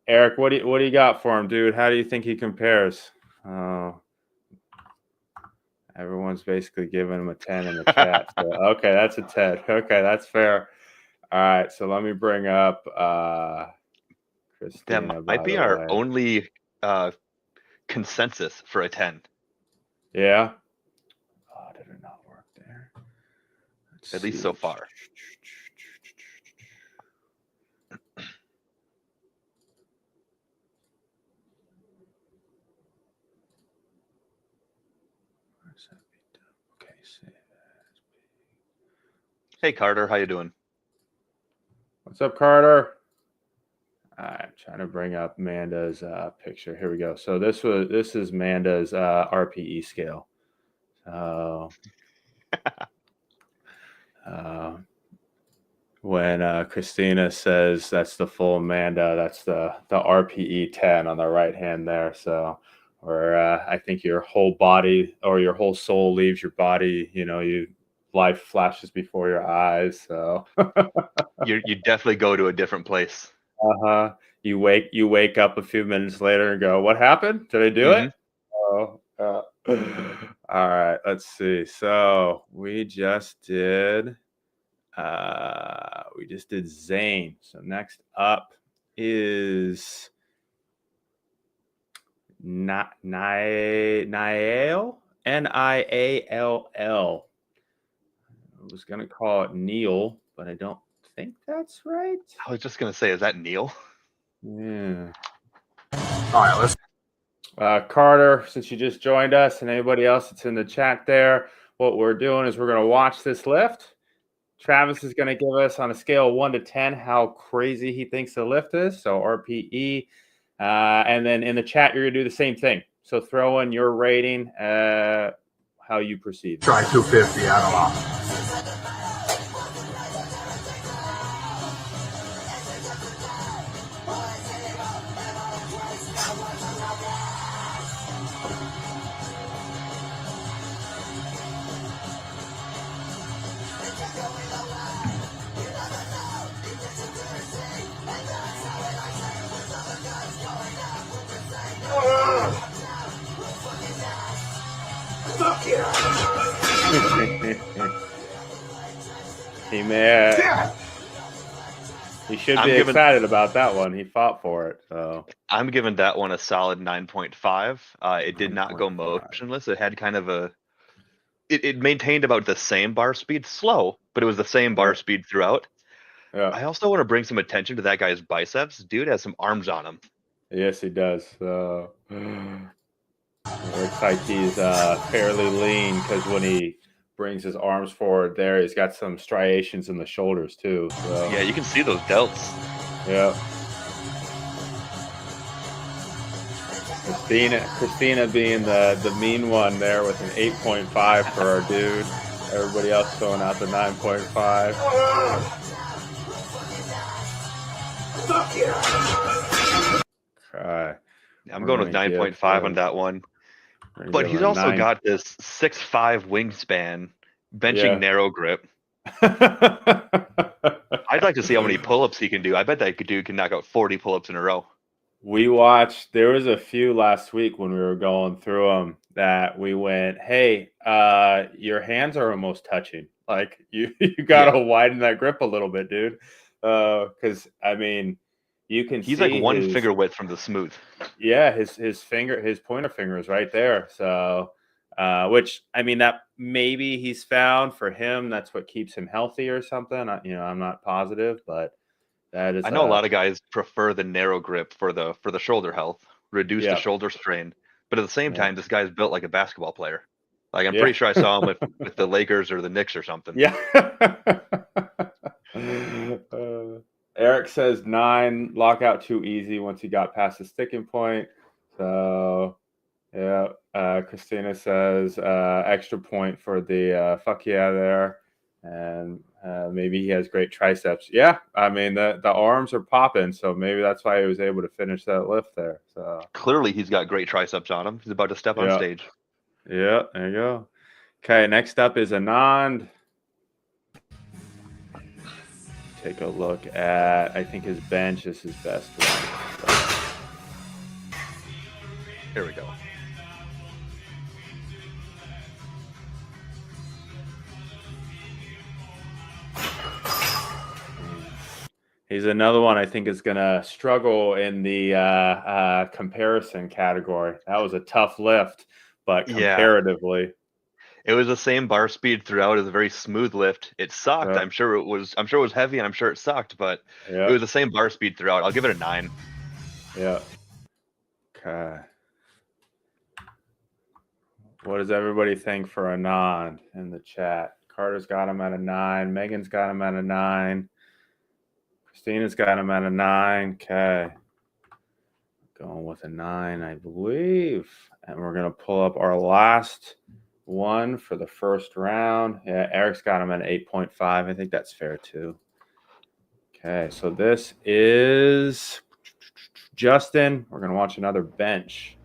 Eric, what do you got for him, dude? How do you think he compares? Oh. Everyone's basically giving him a 10 in the chat. So, okay, that's a 10. Okay, that's fair. All right, so let me bring up Christina. That might be our only consensus for a 10. Yeah. Oh, did it not work there? At least so far. Okay, save as. Hey, Carter, how you doing? What's up, Carter? I'm trying to bring up Manda's picture. Here we go. So this is Manda's RPE scale. When Christina says that's the full Amanda, that's the RPE 10 on the right hand there. So, or I think your whole body or your whole soul leaves your body. Life flashes before your eyes. So you definitely go to a different place. You wake up a few minutes later and go, "What happened? Did I do it?" Oh, all right. Let's see. So we just did Zane. So next up is Niall, Niall. I was gonna call it Neil, but I don't think that's right. I was just gonna say, is that Neil? Yeah. All right, let's. Carter, since you just joined us, and anybody else that's in the chat there, what we're doing is we're going to watch this lift. Travis is going to give us on a scale of 1 to 10 how crazy he thinks the lift is, so RPE. And then in the chat, you're going to do the same thing. So throw in your rating, how you perceive. Try 250, I don't know. He should be excited about that one. He fought for it. So I'm giving that one a solid 9.5. It did not go motionless. It had kind of it maintained about the same bar speed, slow, but it was the same bar speed throughout. Yeah. I also want to bring some attention to that guy's biceps. Dude has some arms on him. Yes, he does. Looks like he's fairly lean because when he brings his arms forward there, he's got some striations in the shoulders too. So. Yeah, you can see those delts. Yeah. Christina being the mean one there with an 8.5 for our dude. Everybody else throwing out the 9.5. Okay. I'm going with 9.5 on that one. But he's also got this 6'5" wingspan, benching narrow grip. I'd like to see how many pull-ups he can do. I bet that dude can knock out 40 pull-ups in a row. We watched, there was a few last week when we were going through them that we went, hey, your hands are almost touching. Like you gotta widen that grip a little bit, dude. Because I mean, you can He's see like one his, finger width from the smooth. yeah, his pointer finger is right there. So, which I mean, that maybe he's found for him. That's what keeps him healthy or something. I'm not positive, but that is I know a lot of guys prefer the narrow grip for the shoulder health, reduce the yeah, shoulder strain. But at the same yeah, time, this guy's built like a basketball player. Like I'm yeah, pretty sure I saw him with the Lakers or the Knicks or something. yeah. Eric says 9 lockout too easy once he got past the sticking point. So yeah. Christina says extra point for the fuck yeah there. And maybe he has great triceps. Yeah, I mean the arms are popping, so maybe that's why he was able to finish that lift there. So Clearly, he's got great triceps on him. He's about to step on yeah, stage. yeah, there you go. Okay, next up is Anand. Take a look at, I think his bench is his best one. So. Here we go. He's another one I think is going to struggle in the comparison category. That was a tough lift, but Yeah, comparatively, it was the same bar speed throughout. It was a very smooth lift. It sucked. I'm sure it was heavy, and I'm sure it sucked, but it yeah, was the same bar speed throughout. I'll give it a 9. yeah. Okay. What does everybody think for Anand in the chat? Carter's got him at a 9. Megan's got him at a 9. Christina's got him at a 9. Okay. Going with a 9, I believe. And we're going to pull up our last one for the first round. Yeah, Eric's got him at an 8.5. I think that's fair too. Okay, so this is Justin. We're going to watch another bench.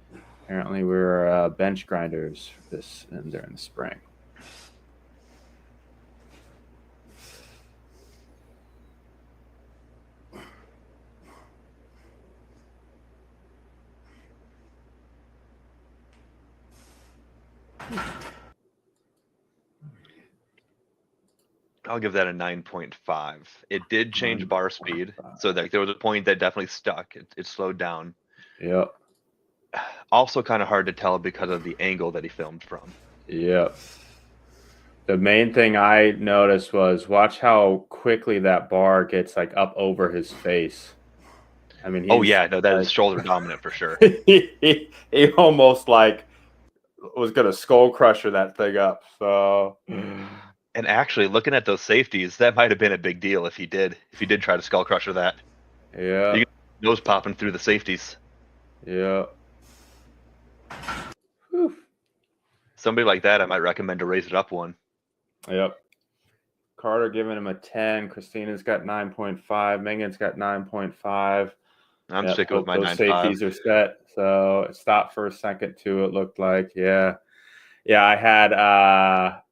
Apparently, we're bench grinders this during the spring. I'll give that a 9.5. It did change bar speed, so like there was a point that definitely stuck. It slowed down. Yep. Also, kind of hard to tell because of the angle that he filmed from. Yep. The main thing I noticed was watch how quickly that bar gets like up over his face. I mean, Oh yeah, no, that is shoulder dominant for sure. he almost like was gonna skull crusher that thing up. So And actually, looking at those safeties, that might have been a big deal if he did try to skull crusher that. yeah, You can nose popping through the safeties. yeah. Whew. Somebody like that, I might recommend to raise it up one. Yep. Carter giving him a 10. Christina's got 9.5. Megan's got 9.5. I'm sticking with my those 9.5. safeties are set. So it stopped for a second too. It looked like, yeah. I had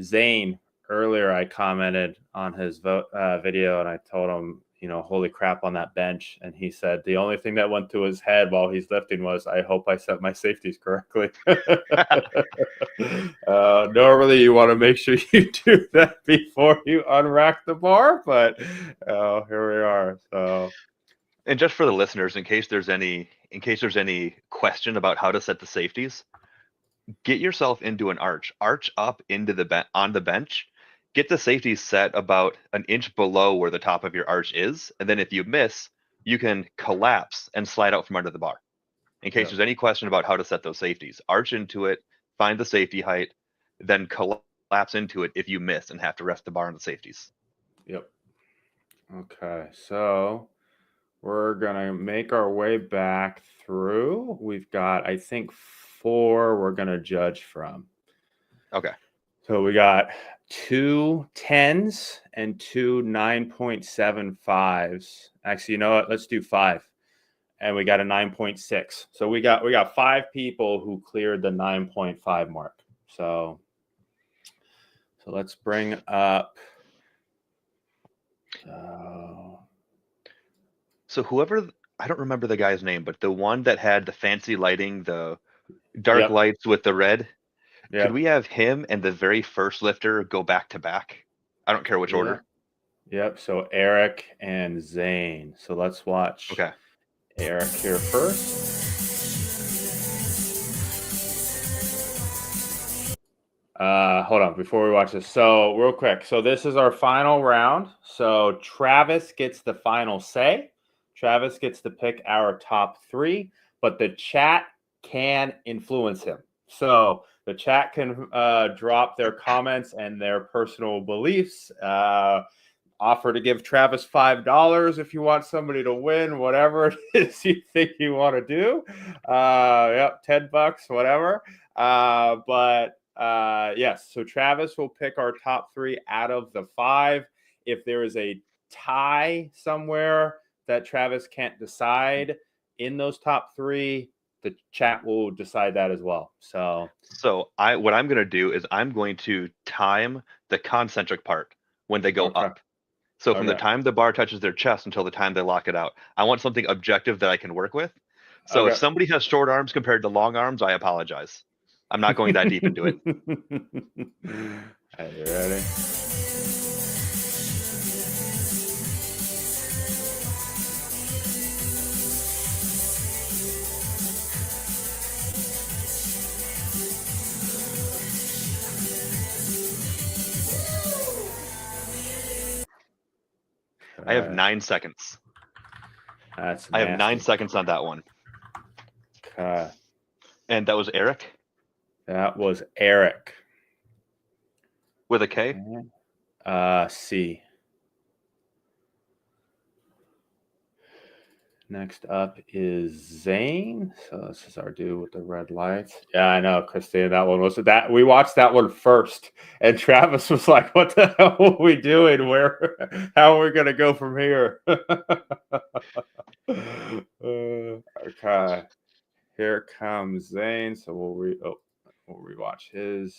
Zane earlier. I commented on his video, and I told him, holy crap on that bench. And he said the only thing that went through his head while he's lifting was, I hope I set my safeties correctly. Normally, you want to make sure you do that before you unrack the bar, but here we are. So, and just for the listeners, in case there's any question about how to set the safeties, get yourself into an arch up into on the bench. Get the safeties set about an inch below where the top of your arch is, and then if you miss, you can collapse and slide out from under the bar. In case there's any question about how to set those safeties, arch into it, find the safety height, then collapse into it if you miss and have to rest the bar on the safeties. Yep. Okay, so we're gonna make our way back through. We've got, I think, 4 we're gonna judge from. Okay. So we got 2 10s and 2 9.75s. Actually, you know what? Let's do 5. And we got a 9.6. So we got 5 people who cleared the 9.5 mark. So let's bring up. So whoever, I don't remember the guy's name, but the one that had the fancy lighting, the dark lights with the red, Yeah. Could we have him and the very first lifter go back to back? I don't care which order. Yep. So Eric and Zane. So let's watch Okay. Eric here first. Hold on before we watch this. So real quick. So this is our final round. So Travis gets the final say. Travis gets to pick our top 3, but the chat can influence him. So the chat can drop their comments and their personal beliefs. Offer to give Travis $5 if you want somebody to win, whatever it is you think you want to do. Yep, $10, whatever. Yes, so Travis will pick our top 3 out of the 5. If there is a tie somewhere that Travis can't decide in those top 3, the chat will decide that as well. So what I'm going to do is I'm going to time the concentric part when they go up. So from the time the bar touches their chest until the time they lock it out, I want something objective that I can work with. So if somebody has short arms compared to long arms, I apologize. I'm not going that deep into it. Are you ready? I have 9 seconds. That's I have 9 nasty. seconds on that one. Okay. And that was Eric? That was Eric. With a K? C. Next up is Zane. So this is our dude with the red lights. Yeah, I know, Christine. That one was that. We watched that one first, and Travis was like, "What the hell are we doing? How are we gonna go from here?" Okay, here comes Zane. So we'll rewatch his.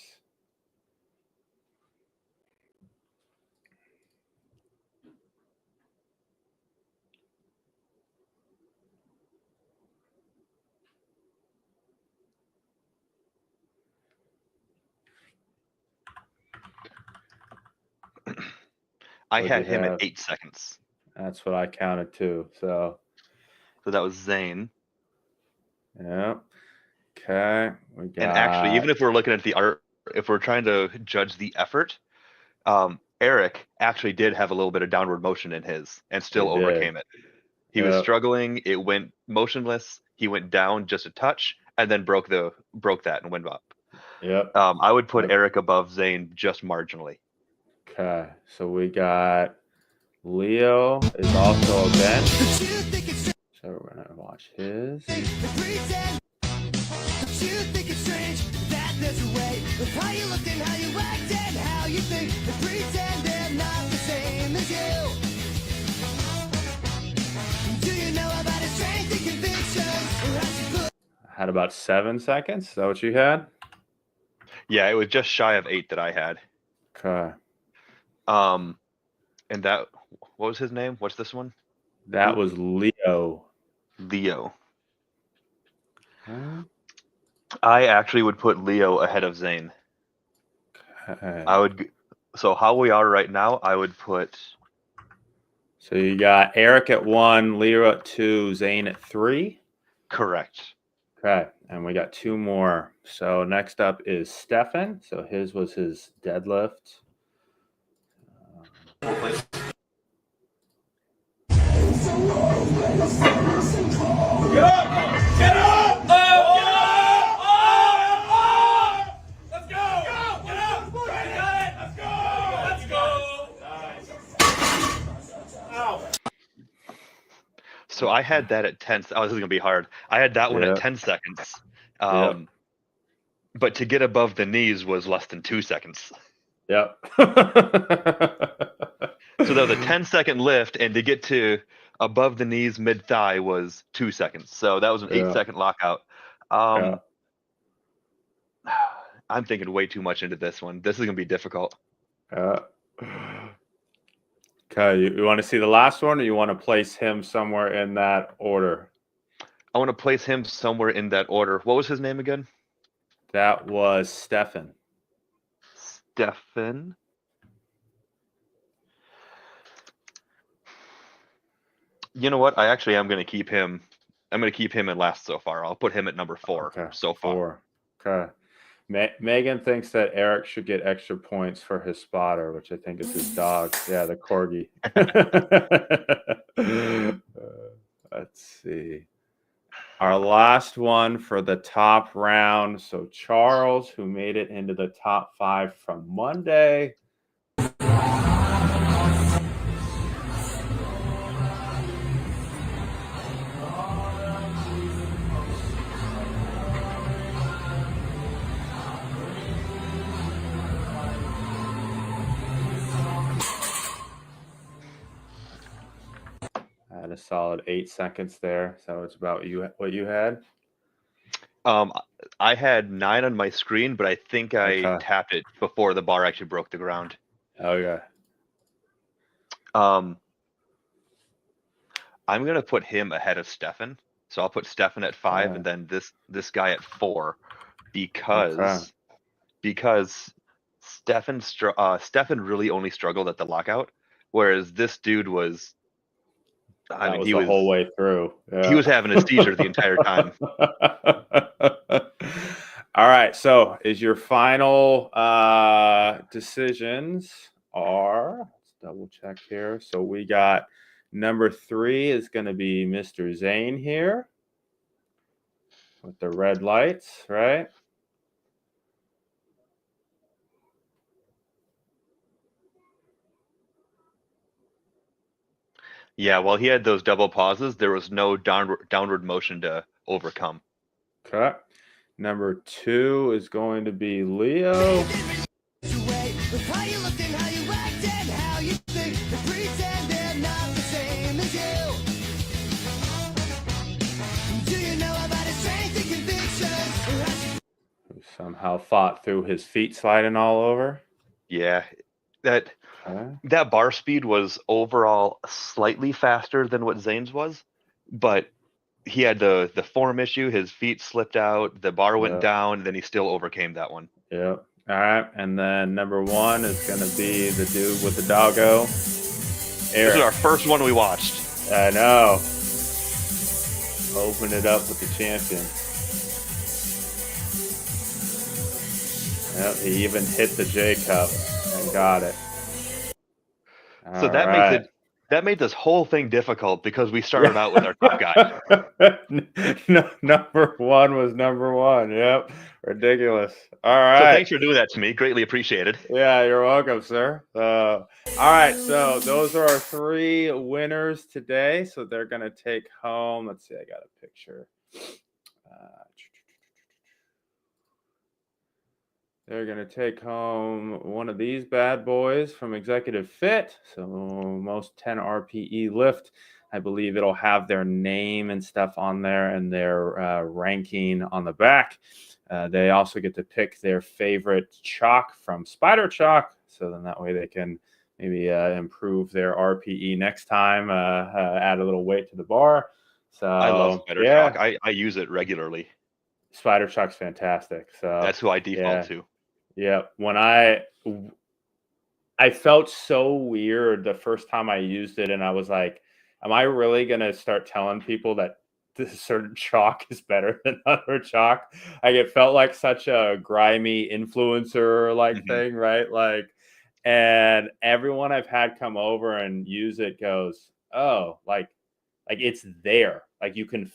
I had him at 8 seconds. That's what I counted too. So that was Zane. Yeah. Okay. We got. And actually, even if we're looking at the art, if we're trying to judge the effort, Eric actually did have a little bit of downward motion in his and still overcame it. He was struggling. It went motionless. He went down just a touch and then broke that and went up. Yep. I would put Eric above Zane just marginally. Okay. So we got Leo is also a bench. So we're going to watch his. How you look and how you act and how you think, and pretend they're not the same as you. Do you know about his strength and conviction? Had about 7 seconds. Is that what you had? Yeah, it was just shy of 8 that I had. Okay. And that, what was his name? What's this one? That was Leo. Leo. Okay. I actually would put Leo ahead of Zane. Okay. So how we are right now, I would put. So you got Eric at 1, Leo at 2, Zane at 3. Correct. Okay, and we got 2 more. So next up is Stefan. So his was his deadlift. Get up! Get up! Let's go! Get up! Let's go! Let's go! Ow. So I had that at 10. Oh, this is gonna be hard. I had that one at 10 seconds. But to get above the knees was less than 2 seconds. Yep. So that was a 10-second lift, and to get to above the knees, mid thigh was 2 seconds. So that was an 8-second lockout. I'm thinking way too much into this one. This is gonna be difficult. Okay, you want to see the last one, or you want to place him somewhere in that order? I want to place him somewhere in that order. What was his name again? That was Stefan. Stefan. You know what? I actually am going to keep him. I'm going to keep him in last so far. I'll put him at number 4 Okay. so far. 4. Okay. Megan thinks that Eric should get extra points for his spotter, which I think is his dog. Yeah, the corgi. Let's see. Our last one for the top round. So Charles, who made it into the top 5 from Monday. I had a solid 8 seconds there. So it's about what you had. I had 9 on my screen, but I think I Okay. tapped it before the bar actually broke the ground. Okay. I'm gonna put him ahead of Stefan. So I'll put Stefan at 5 Yeah. and then this guy at 4 Okay. because Stefan really only struggled at the lockout, whereas this dude was. I That mean, was the whole way through. Yeah. he was having a seizure the entire time. All right. So, is your final decisions are? Let's double check here. So we got number 3 is going to be Mr. Zane here with the red lights, right? Yeah, while he had those double pauses, there was no downward motion to overcome. Okay. Number 2 is going to be Leo. How you look and how you act and how you think, and pretend they're not the same as you. Do you know about his strength and conviction? Who somehow fought through his feet sliding all over. Yeah, that Okay. bar speed was overall slightly faster than what Zane's was, but he had the form issue. His feet slipped out, the bar went Yeah. down, then he still overcame that one. Yep. All right. And then number 1 is going to be the dude with the doggo. Eric. This is our first one we watched. I know. Open it up with the champion. Yep. He even hit the J cup and got it. So that made this whole thing difficult because we started out with our top guy. No, number 1 was number 1. Yep. Ridiculous. All right. So thanks for doing that to me. Greatly appreciated. Yeah, you're welcome, sir. All right, so those are our 3 winners today. So they're going to take home. Let's see, I got a picture. They're going to take home one of these bad boys from Executive Fit. So most 10 RPE lift. I believe it'll have their name and stuff on there and their ranking on the back. They also get to pick their favorite chalk from Spider Chalk. So then that way they can maybe improve their RPE next time, add a little weight to the bar. So I love Spider Chalk. I use it regularly. Spider Chalk's fantastic. So that's who I default to. Yeah, when I felt so weird the first time I used it, and I was like, am I really going to start telling people that this certain chalk is better than other chalk? Like, it felt like such a grimy influencer thing, right? Like, and everyone I've had come over and use it goes, oh, like it's there. Like, you can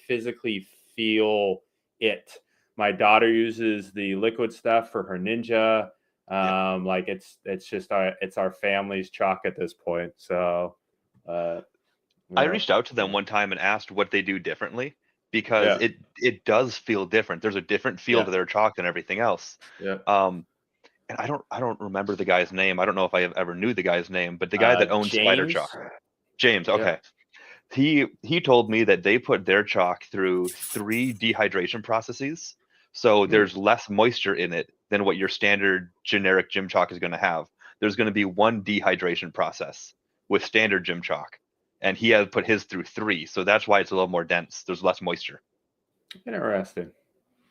physically feel it. My daughter uses the liquid stuff for her Ninja. Like it's just our family's chalk at this point. So I reached out to them one time and asked what they do differently because it does feel different. There's a different feel to their chalk than everything else. Yeah. And I don't remember the guy's name. I don't know if I ever knew the guy's name, but the guy that owns Spider Chalk, James. Okay. Yeah. He told me that they put their chalk through 3 dehydration processes. So there's less moisture in it than what your standard generic gym chalk is going to have. There's going to be 1 dehydration process with standard gym chalk. And he has put his through 3. So that's why it's a little more dense. There's less moisture. Interesting.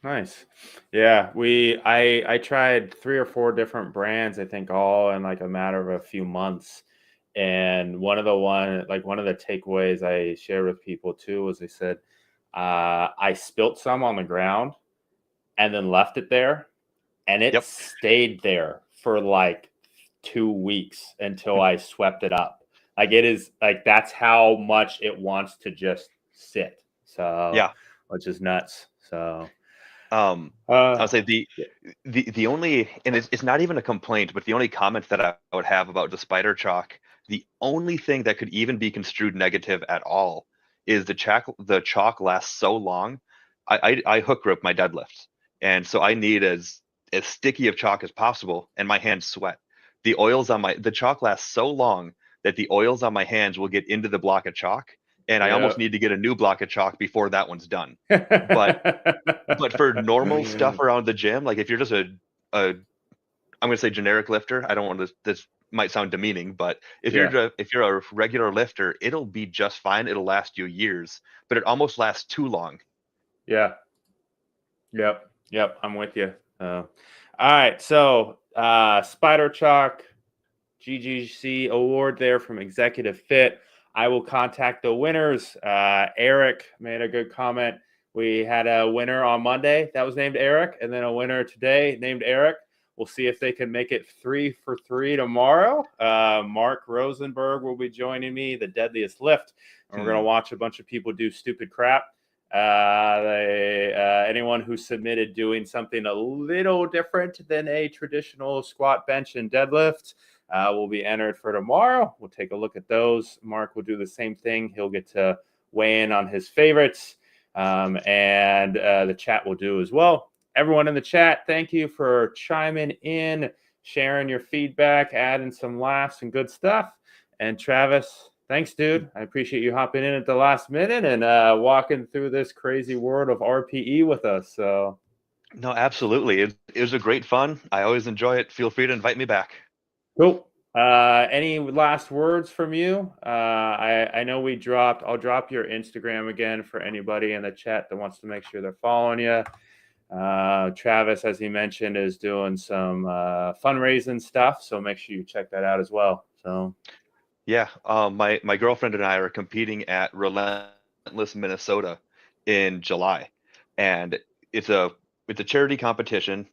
Nice. Yeah, I tried 3 or 4 different brands, I think all in like a matter of a few months. And one of the takeaways I shared with people too was they said, I spilt some on the ground and then left it there, and it Yep. stayed there for like 2 weeks until I swept it up. Like it is like that's how much it wants to just sit. So, Yeah. which is nuts. So, I'll say the only, and it's not even a complaint, but the only comment that I would have about the spider chalk, the only thing that could even be construed negative at all is the chalk lasts so long. I hook grip my deadlifts, and so I need as sticky of chalk as possible, and my hands sweat. The chalk lasts so long that the oils on my hands will get into the block of chalk, and I yeah. almost need to get a new block of chalk before that one's done. But for normal stuff around the gym, like if you're just a I'm gonna say generic lifter. I don't want to. This might sound demeaning, but Yeah. if you're a regular lifter, it'll be just fine. It'll last you years, but it almost lasts too long. Yeah. Yep. Yep. I'm with you. All right. So, Spider Chalk GGC award there from Executive Fit. I will contact the winners. Eric made a good comment. We had a winner on Monday that was named Eric, and then a winner today named Eric. We'll see if they can make it 3 for 3 tomorrow. Mark Rosenberg will be joining me, the Deadliest Lift, and we're going to watch a bunch of people do stupid crap. Anyone who submitted doing something a little different than a traditional squat, bench, and deadlift will be entered for tomorrow. We'll take a look at those. Mark will do the same thing. He'll get to weigh in on his favorites, and the chat will do as well. Everyone in the chat, thank you for chiming in, sharing your feedback, adding some laughs and good stuff. And Travis, thanks, dude. I appreciate you hopping in at the last minute and walking through this crazy world of RPE with us. So, No, absolutely. It was a great fun. I always enjoy it. Feel free to invite me back. cool. Any last words from you? I know I'll drop your Instagram again for anybody in the chat that wants to make sure they're following you. Travis, as he mentioned, is doing some fundraising stuff, so make sure you check that out as well. So, Yeah, my girlfriend and I are competing at Relentless Minnesota in July, and it's a charity competition.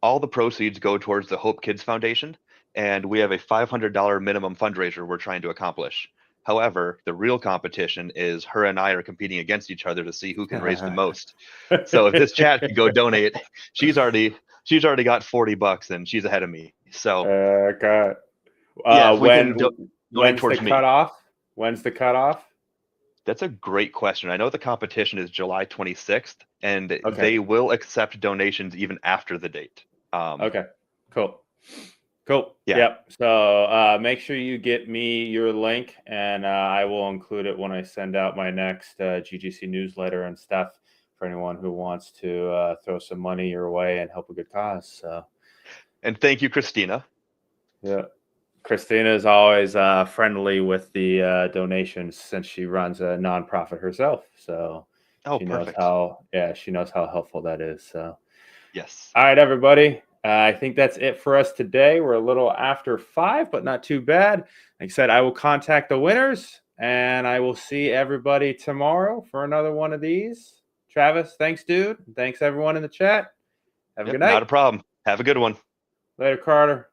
All the proceeds go towards the Hope Kids Foundation, and we have a $500 minimum fundraiser we're trying to accomplish. However, the real competition is her and I are competing against each other to see who can raise the most. So if this chat could go donate, she's already got $40 and she's ahead of me. So God. yeah, if we can donate When's the towards me. cutoff? When's the cutoff? That's a great question. I know the competition is July 26th, and Okay. they will accept donations even after the date. Okay, cool. Cool. Yeah. Yep. So make sure you get me your link, and I will include it when I send out my next GGC newsletter and stuff for anyone who wants to throw some money your way and help a good cause. So, And thank you, Christina. yeah. Christina is always friendly with the donations since she runs a nonprofit herself. So Oh, she perfect. she knows how helpful that is. So, Yes. all right, everybody. I think that's it for us today. We're a little after 5, but not too bad. Like I said, I will contact the winners, and I will see everybody tomorrow for another one of these. Travis, thanks, dude. Thanks, everyone in the chat. Have a Yep, good night. not a problem. Have a good one. Later, Carter.